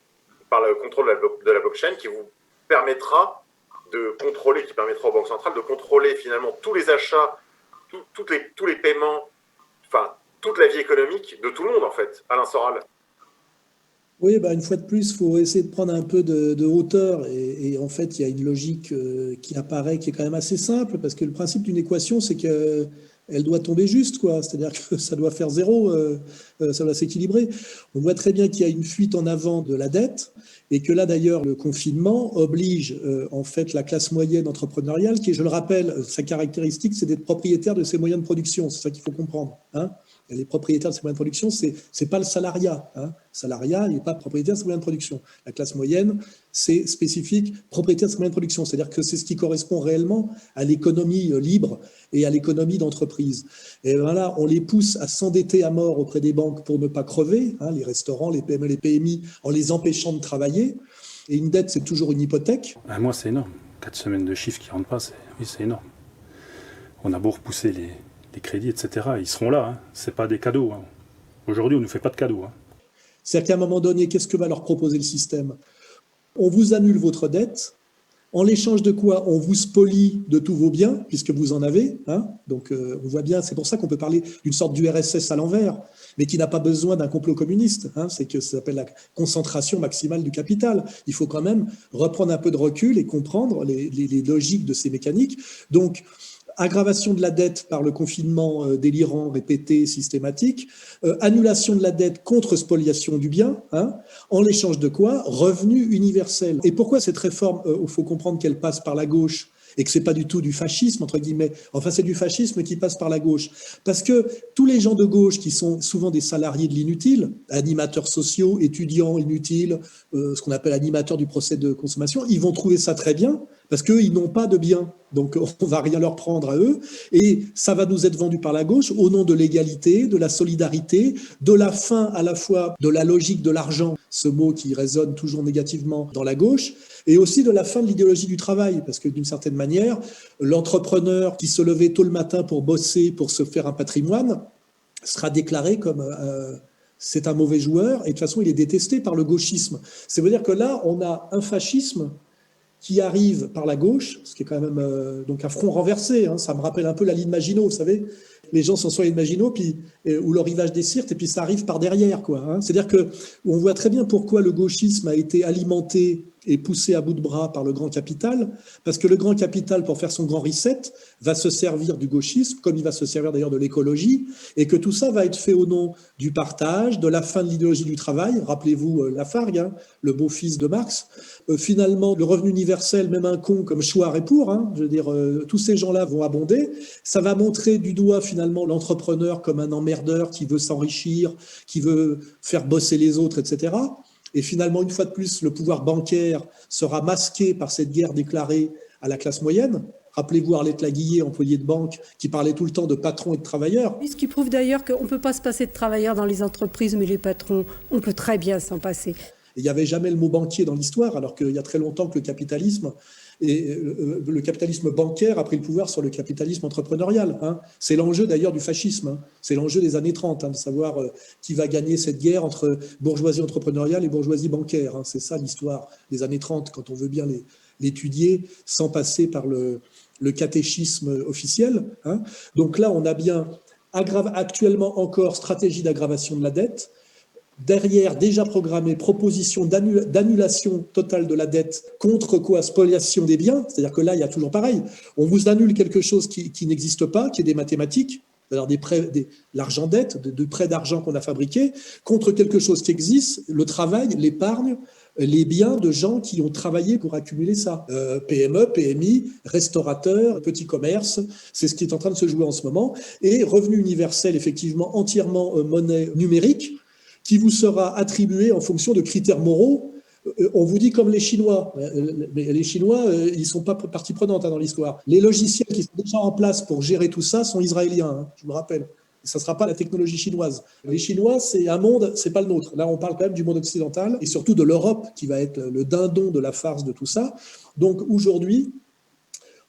[SPEAKER 8] par le contrôle de la blockchain qui vous permettra qui permettra aux banques centrales de contrôler finalement tous les achats, tous les paiements, enfin toute la vie économique de tout le monde en fait, Alain Soral.
[SPEAKER 6] Oui, une fois de plus, il faut essayer de prendre un peu de hauteur et en fait, il y a une logique qui apparaît, qui est quand même assez simple, parce que le principe d'une équation, c'est qu'elle doit tomber juste, quoi. C'est-à-dire que ça doit faire zéro, ça doit s'équilibrer. On voit très bien qu'il y a une fuite en avant de la dette et que là, d'ailleurs, le confinement oblige en fait la classe moyenne entrepreneuriale, qui, je le rappelle, sa caractéristique, c'est d'être propriétaire de ses moyens de production. C'est ça qu'il faut comprendre, hein. Et les propriétaires de ces moyens de production, c'est pas le salariat. Le salariat, il n'est pas propriétaire de ses moyens de production. La classe moyenne, c'est spécifique, propriétaire de ses moyens de production. C'est-à-dire que c'est ce qui correspond réellement à l'économie libre et à l'économie d'entreprise. Et voilà, on les pousse à s'endetter à mort auprès des banques pour ne pas crever, les restaurants, les PME, les PMI, en les empêchant de travailler. Et une dette, c'est toujours une hypothèque.
[SPEAKER 11] Moi, c'est énorme. 4 semaines de chiffres qui ne rentrent pas, c'est énorme. On a beau repousser les crédits, etc. Ils seront là. Ce n'est pas des cadeaux. Aujourd'hui, on ne nous fait pas de cadeaux.
[SPEAKER 6] C'est-à-dire qu'à un moment donné, qu'est-ce que va leur proposer le système ? On vous annule votre dette. En l'échange de quoi on vous spolie de tous vos biens, puisque vous en avez. Donc, on voit bien, c'est pour ça qu'on peut parler d'une sorte d'URSS à l'envers, mais qui n'a pas besoin d'un complot communiste. C'est que ça s'appelle la concentration maximale du capital. Il faut quand même reprendre un peu de recul et comprendre les logiques de ces mécaniques. Donc, aggravation de la dette par le confinement délirant, répété, systématique, annulation de la dette contre spoliation du bien, en l'échange de quoi ? Revenu universel. Et pourquoi cette réforme, il faut comprendre qu'elle passe par la gauche et que c'est pas du tout du fascisme, entre guillemets. Enfin, c'est du fascisme qui passe par la gauche. Parce que tous les gens de gauche qui sont souvent des salariés de l'inutile, animateurs sociaux, étudiants inutiles, ce qu'on appelle animateurs du procès de consommation, ils vont trouver ça très bien parce qu'eux, ils n'ont pas de biens. Donc, on va rien leur prendre à eux. Et ça va nous être vendu par la gauche au nom de l'égalité, de la solidarité, de la fin à la fois de la logique de l'argent, ce mot qui résonne toujours négativement dans la gauche, et aussi de la fin de l'idéologie du travail. Parce que d'une certaine manière, l'entrepreneur qui se levait tôt le matin pour bosser, pour se faire un patrimoine, sera déclaré comme c'est un mauvais joueur, et de toute façon, il est détesté par le gauchisme. C'est-à-dire que là, on a un fascisme qui arrive par la gauche, ce qui est quand même donc un front renversé. Ça me rappelle un peu la ligne Maginot, vous savez. Les gens sont sur la ligne Maginot, ou le rivage des Sirtes, et puis ça arrive par derrière, quoi. C'est-à-dire que on voit très bien pourquoi le gauchisme a été alimenté et poussé à bout de bras par le grand capital, parce que le grand capital, pour faire son grand reset, va se servir du gauchisme, comme il va se servir d'ailleurs de l'écologie, et que tout ça va être fait au nom du partage, de la fin de l'idéologie du travail. Rappelez-vous Lafargue, le beau-fils de Marx. Finalement, le revenu universel, même un con comme Chouard est pour, je veux dire, tous ces gens-là vont abonder. Ça va montrer du doigt finalement l'entrepreneur comme un emmerdeur qui veut s'enrichir, qui veut faire bosser les autres, etc. Et finalement, une fois de plus, le pouvoir bancaire sera masqué par cette guerre déclarée à la classe moyenne. Rappelez-vous Arlette Laguillet, employée de banque, qui parlait tout le temps de patrons et de travailleurs.
[SPEAKER 1] Ce qui prouve d'ailleurs qu'on ne peut pas se passer de travailleurs dans les entreprises, mais les patrons, on peut très bien s'en passer.
[SPEAKER 6] Il n'y avait jamais le mot banquier dans l'histoire, alors qu'il y a très longtemps que le capitalisme bancaire a pris le pouvoir sur le capitalisme entrepreneurial. C'est l'enjeu d'ailleurs du fascisme. C'est l'enjeu des années 30, de savoir qui va gagner cette guerre entre bourgeoisie entrepreneuriale et bourgeoisie bancaire. C'est ça l'histoire des années 30, quand on veut bien l'étudier sans passer par le le catéchisme officiel. Hein. Donc là, on a bien actuellement encore stratégie d'aggravation de la dette. Derrière, déjà programmée, proposition d'annulation totale de la dette contre quoi? Spoliation des biens. C'est-à-dire que là, il y a toujours pareil. On vous annule quelque chose qui n'existe pas, qui est des mathématiques, alors l'argent dette, de prêts d'argent qu'on a fabriqués, contre quelque chose qui existe, le travail, l'épargne, les biens de gens qui ont travaillé pour accumuler ça. PME, PMI, restaurateurs, petits commerces, c'est ce qui est en train de se jouer en ce moment. Et revenu universel, effectivement, entièrement monnaie numérique, qui vous sera attribué en fonction de critères moraux. On vous dit comme les Chinois, mais les Chinois, ils ne sont pas partie prenante dans l'histoire. Les logiciels qui sont déjà en place pour gérer tout ça sont israéliens, je vous le rappelle. Ça ne sera pas la technologie chinoise. Les Chinois, c'est un monde, c'est pas le nôtre. Là, on parle quand même du monde occidental et surtout de l'Europe qui va être le dindon de la farce de tout ça. Donc aujourd'hui,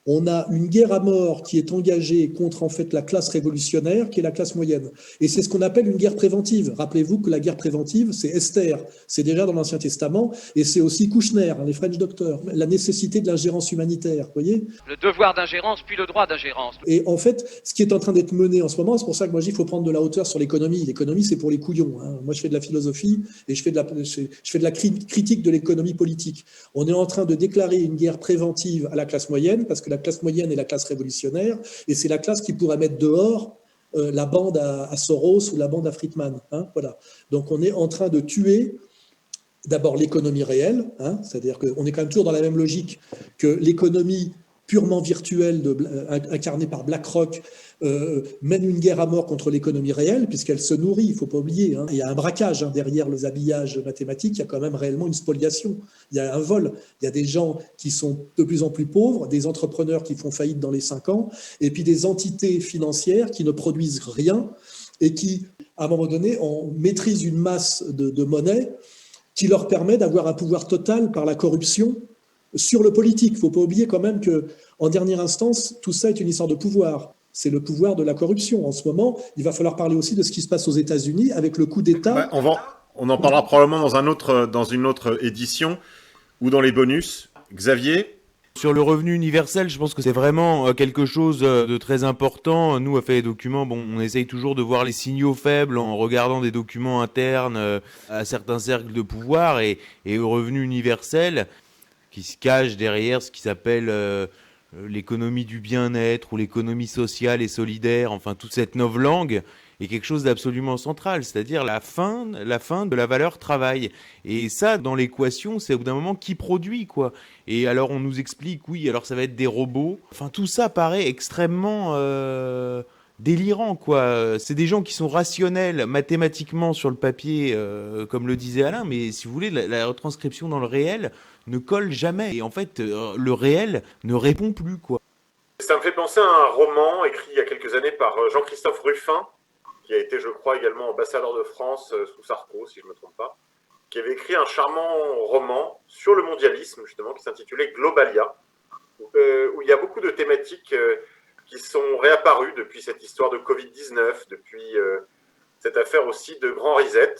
[SPEAKER 6] on a une guerre à mort qui est engagée contre en fait la classe révolutionnaire, qui est la classe moyenne. Et c'est ce qu'on appelle une guerre préventive. Rappelez-vous que la guerre préventive, c'est Esther, c'est déjà dans l'Ancien Testament, et c'est aussi Kouchner, les French Doctors, la nécessité de l'ingérence humanitaire, vous voyez ?
[SPEAKER 2] Le devoir d'ingérence, puis le droit d'ingérence.
[SPEAKER 6] Et en fait, ce qui est en train d'être mené en ce moment, c'est pour ça que moi je dis qu'il faut prendre de la hauteur sur l'économie. L'économie, c'est pour les couillons. Hein. Moi, je fais de la philosophie et je fais de la critique de l'économie politique. On est en train de déclarer une guerre préventive à la classe moyenne, parce que la classe moyenne est la classe révolutionnaire, et c'est la classe qui pourrait mettre dehors la bande à Soros ou la bande à Friedman. Hein, voilà. Donc on est en train de tuer d'abord l'économie réelle, hein, c'est-à-dire qu'on est quand même toujours dans la même logique que l'économie purement virtuelle incarnée par BlackRock mène une guerre à mort contre l'économie réelle, puisqu'elle se nourrit, il ne faut pas oublier. Hein. Il y a un braquage derrière les habillages mathématiques, il y a quand même réellement une spoliation. Il y a un vol. Il y a des gens qui sont de plus en plus pauvres, des entrepreneurs qui font faillite dans les 5 ans, et puis des entités financières qui ne produisent rien et qui, à un moment donné, maîtrisent une masse de monnaie qui leur permet d'avoir un pouvoir total par la corruption sur le politique. Il ne faut pas oublier quand même qu'en dernière instance, tout ça est une histoire de pouvoir. C'est le pouvoir de la corruption. En ce moment, il va falloir parler aussi de ce qui se passe aux États-Unis avec le coup d'État.
[SPEAKER 14] On en parlera probablement dans une autre édition ou dans les bonus. Xavier ?
[SPEAKER 13] Sur le revenu universel, je pense que c'est vraiment quelque chose de très important. Nous, à Fait et Documents, on essaye toujours de voir les signaux faibles en regardant des documents internes à certains cercles de pouvoir et au revenu universel qui se cache derrière ce qui s'appelle l'économie du bien-être ou l'économie sociale et solidaire, enfin toute cette novlangue est quelque chose d'absolument central, c'est-à-dire la fin de la valeur travail. Et ça, dans l'équation, c'est au bout d'un moment qui produit, quoi. Et alors on nous explique, oui, alors ça va être des robots. Enfin tout ça paraît extrêmement délirant, quoi. C'est des gens qui sont rationnels mathématiquement sur le papier, comme le disait Alain, mais si vous voulez, la retranscription dans le réel ne colle jamais. Et en fait, le réel ne répond plus, quoi.
[SPEAKER 8] Ça me fait penser à un roman écrit il y a quelques années par Jean-Christophe Ruffin, qui a été, je crois, également ambassadeur de France sous Sarko, si je ne me trompe pas, qui avait écrit un charmant roman sur le mondialisme, justement, qui s'intitulait Globalia, où il y a beaucoup de thématiques qui sont réapparues depuis cette histoire de Covid-19, depuis cette affaire aussi de Grand Reset,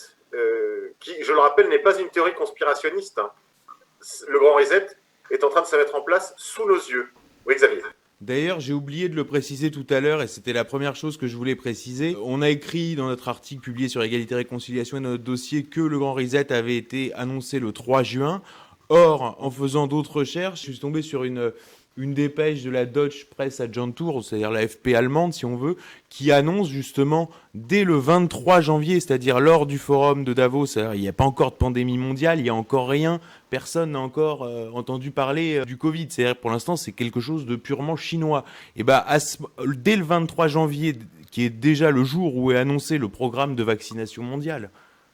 [SPEAKER 8] qui, je le rappelle, n'est pas une théorie conspirationniste. Hein. Le Grand Reset est en train de se mettre en place sous nos yeux. Oui, Xavier.
[SPEAKER 13] D'ailleurs, j'ai oublié de le préciser tout à l'heure, et c'était la première chose que je voulais préciser. On a écrit dans notre article publié sur Égalité et Réconciliation et dans notre dossier que le Grand Reset avait été annoncé le 3 juin. Or, en faisant d'autres recherches, je suis tombé sur une dépêche de la Deutsche Presse Agentur, c'est-à-dire la FP allemande, si on veut, qui annonce justement dès le 23 janvier, c'est-à-dire lors du forum de Davos, il n'y a pas encore de pandémie mondiale, il n'y a encore rien, personne n'a encore entendu parler du Covid. C'est-à-dire pour l'instant, c'est quelque chose de purement chinois. Et dès le 23 janvier, qui est déjà le jour où est annoncé le programme de vaccination mondiale,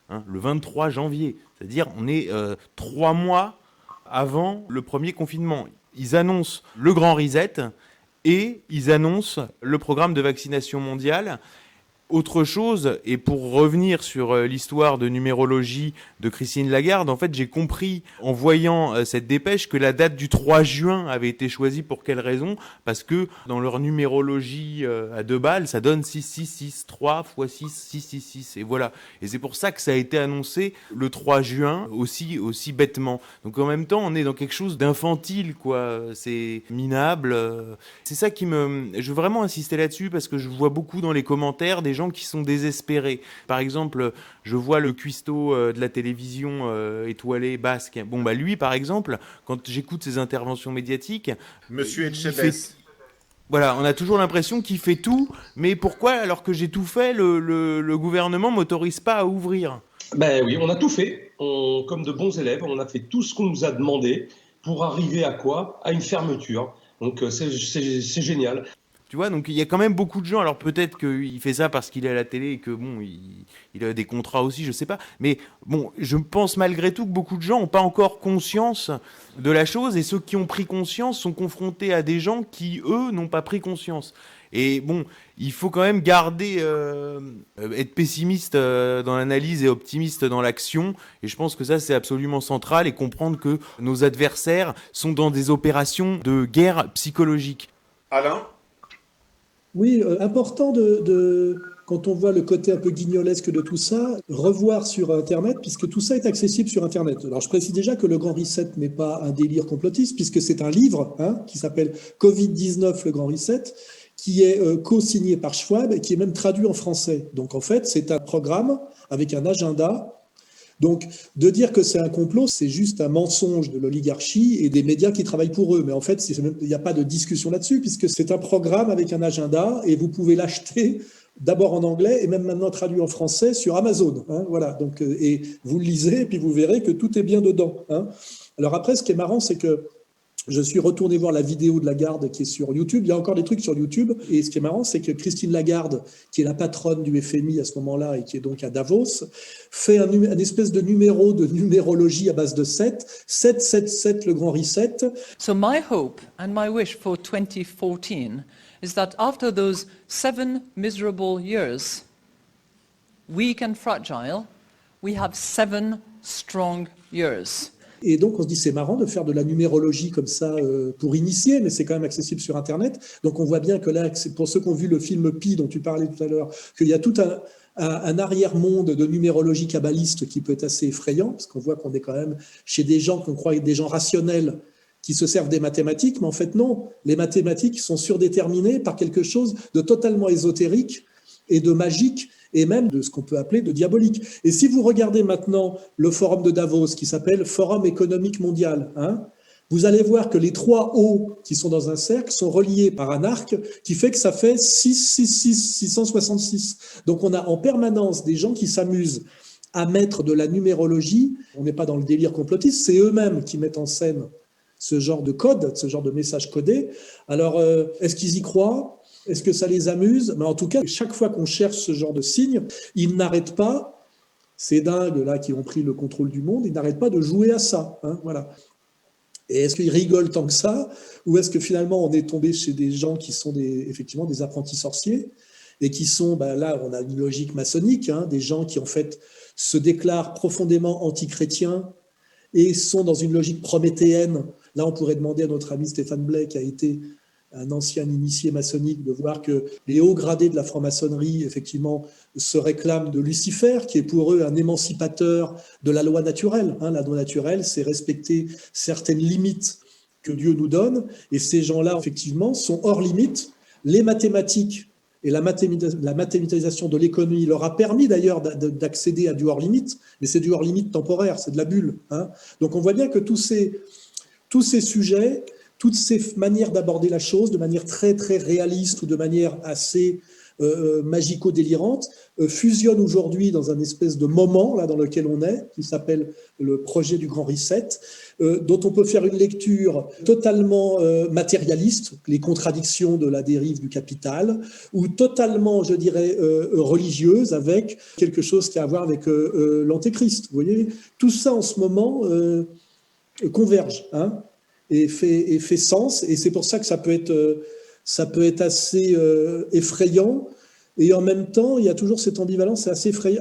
[SPEAKER 13] hein, le 23 janvier, c'est-à-dire on est 3 mois avant le premier confinement. Ils annoncent le Grand Reset et ils annoncent le programme de vaccination mondiale. Autre chose, et pour revenir sur l'histoire de numérologie de Christine Lagarde, en fait, j'ai compris en voyant cette dépêche que la date du 3 juin avait été choisie pour quelle raison ? Parce que dans leur numérologie à 2 balles, ça donne 666, 3 x 6, 666, et voilà. Et c'est pour ça que ça a été annoncé le 3 juin, aussi bêtement. Donc en même temps, on est dans quelque chose d'infantile, quoi. C'est minable. C'est ça qui je veux vraiment insister là-dessus, parce que je vois beaucoup dans les commentaires des gens qui sont désespérés. Par exemple, je vois le cuistot de la télévision étoilée basque. Bon, bah lui, par exemple, quand j'écoute ses interventions médiatiques...
[SPEAKER 14] Monsieur Etchebest.
[SPEAKER 13] Voilà, on a toujours l'impression qu'il fait tout, mais pourquoi, alors que j'ai tout fait, le gouvernement m'autorise pas à ouvrir ?
[SPEAKER 3] Ben oui, on a tout fait. Comme de bons élèves, on a fait tout ce qu'on nous a demandé pour arriver à quoi ? À une fermeture. Donc c'est génial.
[SPEAKER 13] Tu vois, donc il y a quand même beaucoup de gens, alors peut-être qu'il fait ça parce qu'il est à la télé et que bon, il a des contrats aussi, je sais pas, mais bon, je pense malgré tout que beaucoup de gens n'ont pas encore conscience de la chose, et ceux qui ont pris conscience sont confrontés à des gens qui, eux, n'ont pas pris conscience. Et bon, il faut quand même garder, être pessimiste dans l'analyse et optimiste dans l'action, et je pense que ça c'est absolument central, et comprendre que nos adversaires sont dans des opérations de guerre psychologique.
[SPEAKER 14] Alain ?
[SPEAKER 6] Oui, important quand on voit le côté un peu guignolesque de tout ça, revoir sur Internet, puisque tout ça est accessible sur Internet. Alors je précise déjà que le Grand Reset n'est pas un délire complotiste, puisque c'est un livre qui s'appelle Covid-19, le Grand Reset, qui est co-signé par Schwab et qui est même traduit en français. Donc en fait, c'est un programme avec un agenda. Donc, de dire que c'est un complot, c'est juste un mensonge de l'oligarchie et des médias qui travaillent pour eux. Mais en fait, il n'y a pas de discussion là-dessus, puisque c'est un programme avec un agenda et vous pouvez l'acheter d'abord en anglais et même maintenant traduit en français sur Amazon. Voilà. Donc, et vous le lisez et puis vous verrez que tout est bien dedans. Alors après, ce qui est marrant, c'est que je suis retourné voir la vidéo de Lagarde qui est sur YouTube. Il y a encore des trucs sur YouTube. Et ce qui est marrant, c'est que Christine Lagarde, qui est la patronne du FMI à ce moment-là et qui est donc à Davos, fait un espèce de numéro de numérologie à base de 7. 7, 7, 7, le grand reset.
[SPEAKER 10] So my hope and my wish for 2014 is that after those 7 miserable years, weak and fragile, we have 7 strong years.
[SPEAKER 6] Et donc, on se dit, c'est marrant de faire de la numérologie comme ça pour initier, mais c'est quand même accessible sur Internet. Donc, on voit bien que là, pour ceux qui ont vu le film Pi dont tu parlais tout à l'heure, qu'il y a tout un arrière-monde de numérologie kabbaliste qui peut être assez effrayant, parce qu'on voit qu'on est quand même chez des gens qu'on croit être des gens rationnels qui se servent des mathématiques, mais en fait, non. Les mathématiques sont surdéterminées par quelque chose de totalement ésotérique et de magique, et même de ce qu'on peut appeler de diabolique. Et si vous regardez maintenant le forum de Davos, qui s'appelle Forum économique mondial, vous allez voir que les 3 O qui sont dans un cercle sont reliés par un arc qui fait que ça fait 666. Donc on a en permanence des gens qui s'amusent à mettre de la numérologie. On n'est pas dans le délire complotiste, c'est eux-mêmes qui mettent en scène ce genre de code, ce genre de message codé. Alors, est-ce qu'ils y croient ? Est-ce que ça les amuse ? Mais en tout cas, chaque fois qu'on cherche ce genre de signes, ils n'arrêtent pas, ces dingues là qui ont pris le contrôle du monde, ils n'arrêtent pas de jouer à ça. Voilà. Et est-ce qu'ils rigolent tant que ça ? Ou est-ce que finalement on est tombé chez des gens qui sont effectivement des apprentis sorciers et qui sont, là on a une logique maçonnique, des gens qui en fait se déclarent profondément anti-chrétiens et sont dans une logique prométhéenne. Là on pourrait demander à notre ami Stéphane Blais, qui a été un ancien initié maçonnique, de voir que les hauts gradés de la franc-maçonnerie, effectivement, se réclament de Lucifer, qui est pour eux un émancipateur de la loi naturelle. La loi naturelle, c'est respecter certaines limites que Dieu nous donne, et ces gens-là, effectivement, sont hors limite. Les mathématiques et la mathématisation de l'économie leur a permis d'ailleurs d'accéder à du hors limite, mais c'est du hors limite temporaire, c'est de la bulle. Donc on voit bien que tous ces sujets, toutes ces manières d'aborder la chose de manière très, très réaliste ou de manière assez magico-délirante fusionnent aujourd'hui dans un espèce de moment là, dans lequel on est, qui s'appelle le projet du Grand Reset, dont on peut faire une lecture totalement matérialiste, les contradictions de la dérive du capital, ou totalement, je dirais, religieuse, avec quelque chose qui a à voir avec l'antéchrist. Vous voyez, tout ça en ce moment converge, et fait sens, et c'est pour ça que ça peut être assez effrayant, Et en même temps, il y a toujours cette ambivalence, c'est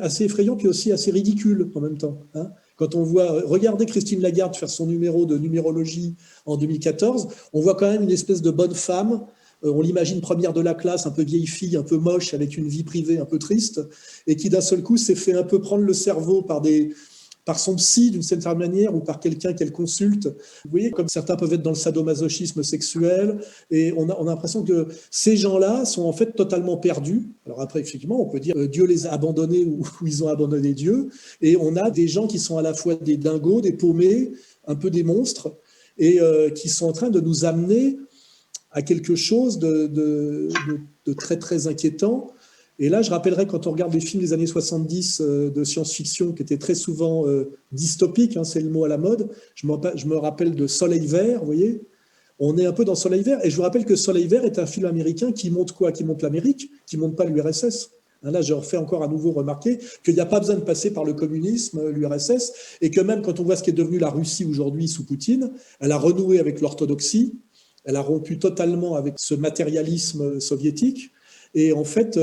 [SPEAKER 6] assez effrayant, puis aussi assez ridicule en même temps. Hein. Quand on voit, regardez Christine Lagarde faire son numéro de numérologie en 2014, on voit quand même une espèce de bonne femme. On l'imagine première de la classe, un peu vieille fille, un peu moche, avec une vie privée un peu triste, et qui d'un seul coup s'est fait un peu prendre le cerveau par son psy d'une certaine manière ou par quelqu'un qu'elle consulte. Vous voyez, comme certains peuvent être dans le sadomasochisme sexuel, et on a l'impression que ces gens-là sont en fait totalement perdus. Alors après, effectivement, on peut dire Dieu les a abandonnés ou ils ont abandonné Dieu, et on a des gens qui sont à la fois des dingos, des paumés, un peu des monstres, et qui sont en train de nous amener à quelque chose de très très inquiétant. Et là, je rappellerai, quand on regarde les films des années 70 de science-fiction qui étaient très souvent dystopiques, hein, c'est le mot à la mode, je me rappelle de Soleil Vert, vous voyez, on est un peu dans Soleil Vert, et je vous rappelle que Soleil Vert est un film américain qui montre quoi? Qui montre l'Amérique, qui montre pas l'URSS. Là, je refais encore à nouveau remarquer qu'il n'y a pas besoin de passer par le communisme, l'URSS, et que même quand on voit ce qui est devenu la Russie aujourd'hui sous Poutine, elle a renoué avec l'orthodoxie, elle a rompu totalement avec ce matérialisme soviétique. Et en fait,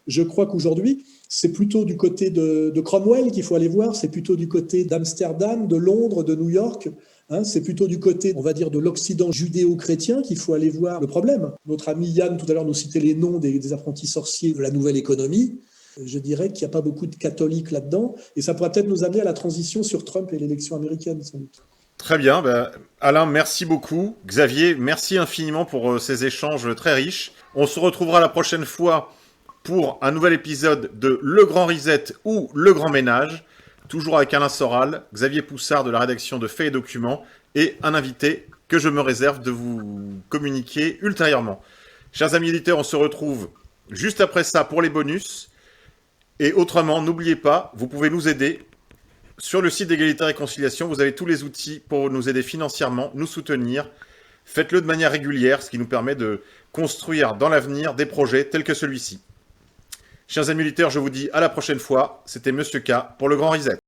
[SPEAKER 6] je crois qu'aujourd'hui, c'est plutôt du côté de Cromwell qu'il faut aller voir, c'est plutôt du côté d'Amsterdam, de Londres, de New York, hein, c'est plutôt du côté, on va dire, de l'Occident judéo-chrétien qu'il faut aller voir le problème. Notre ami Yann, tout à l'heure, nous citait les noms des apprentis sorciers de la nouvelle économie. Je dirais qu'il n'y a pas beaucoup de catholiques là-dedans, et ça pourrait peut-être nous amener à la transition sur Trump et l'élection américaine, sans doute.
[SPEAKER 14] Très bien. Alain, merci beaucoup. Xavier, merci infiniment pour ces échanges très riches. On se retrouvera la prochaine fois pour un nouvel épisode de Le Grand Reset ou Le Grand Ménage, toujours avec Alain Soral, Xavier Poussard de la rédaction de Faits et Documents, et un invité que je me réserve de vous communiquer ultérieurement. Chers amis éditeurs, on se retrouve juste après ça pour les bonus. Et autrement, n'oubliez pas, vous pouvez nous aider. Sur le site d'Égalité et Réconciliation, vous avez tous les outils pour nous aider financièrement, nous soutenir. Faites-le de manière régulière, ce qui nous permet de construire dans l'avenir des projets tels que celui-ci. Chers amis auditeurs, je vous dis à la prochaine fois. C'était Monsieur K pour le Grand Reset.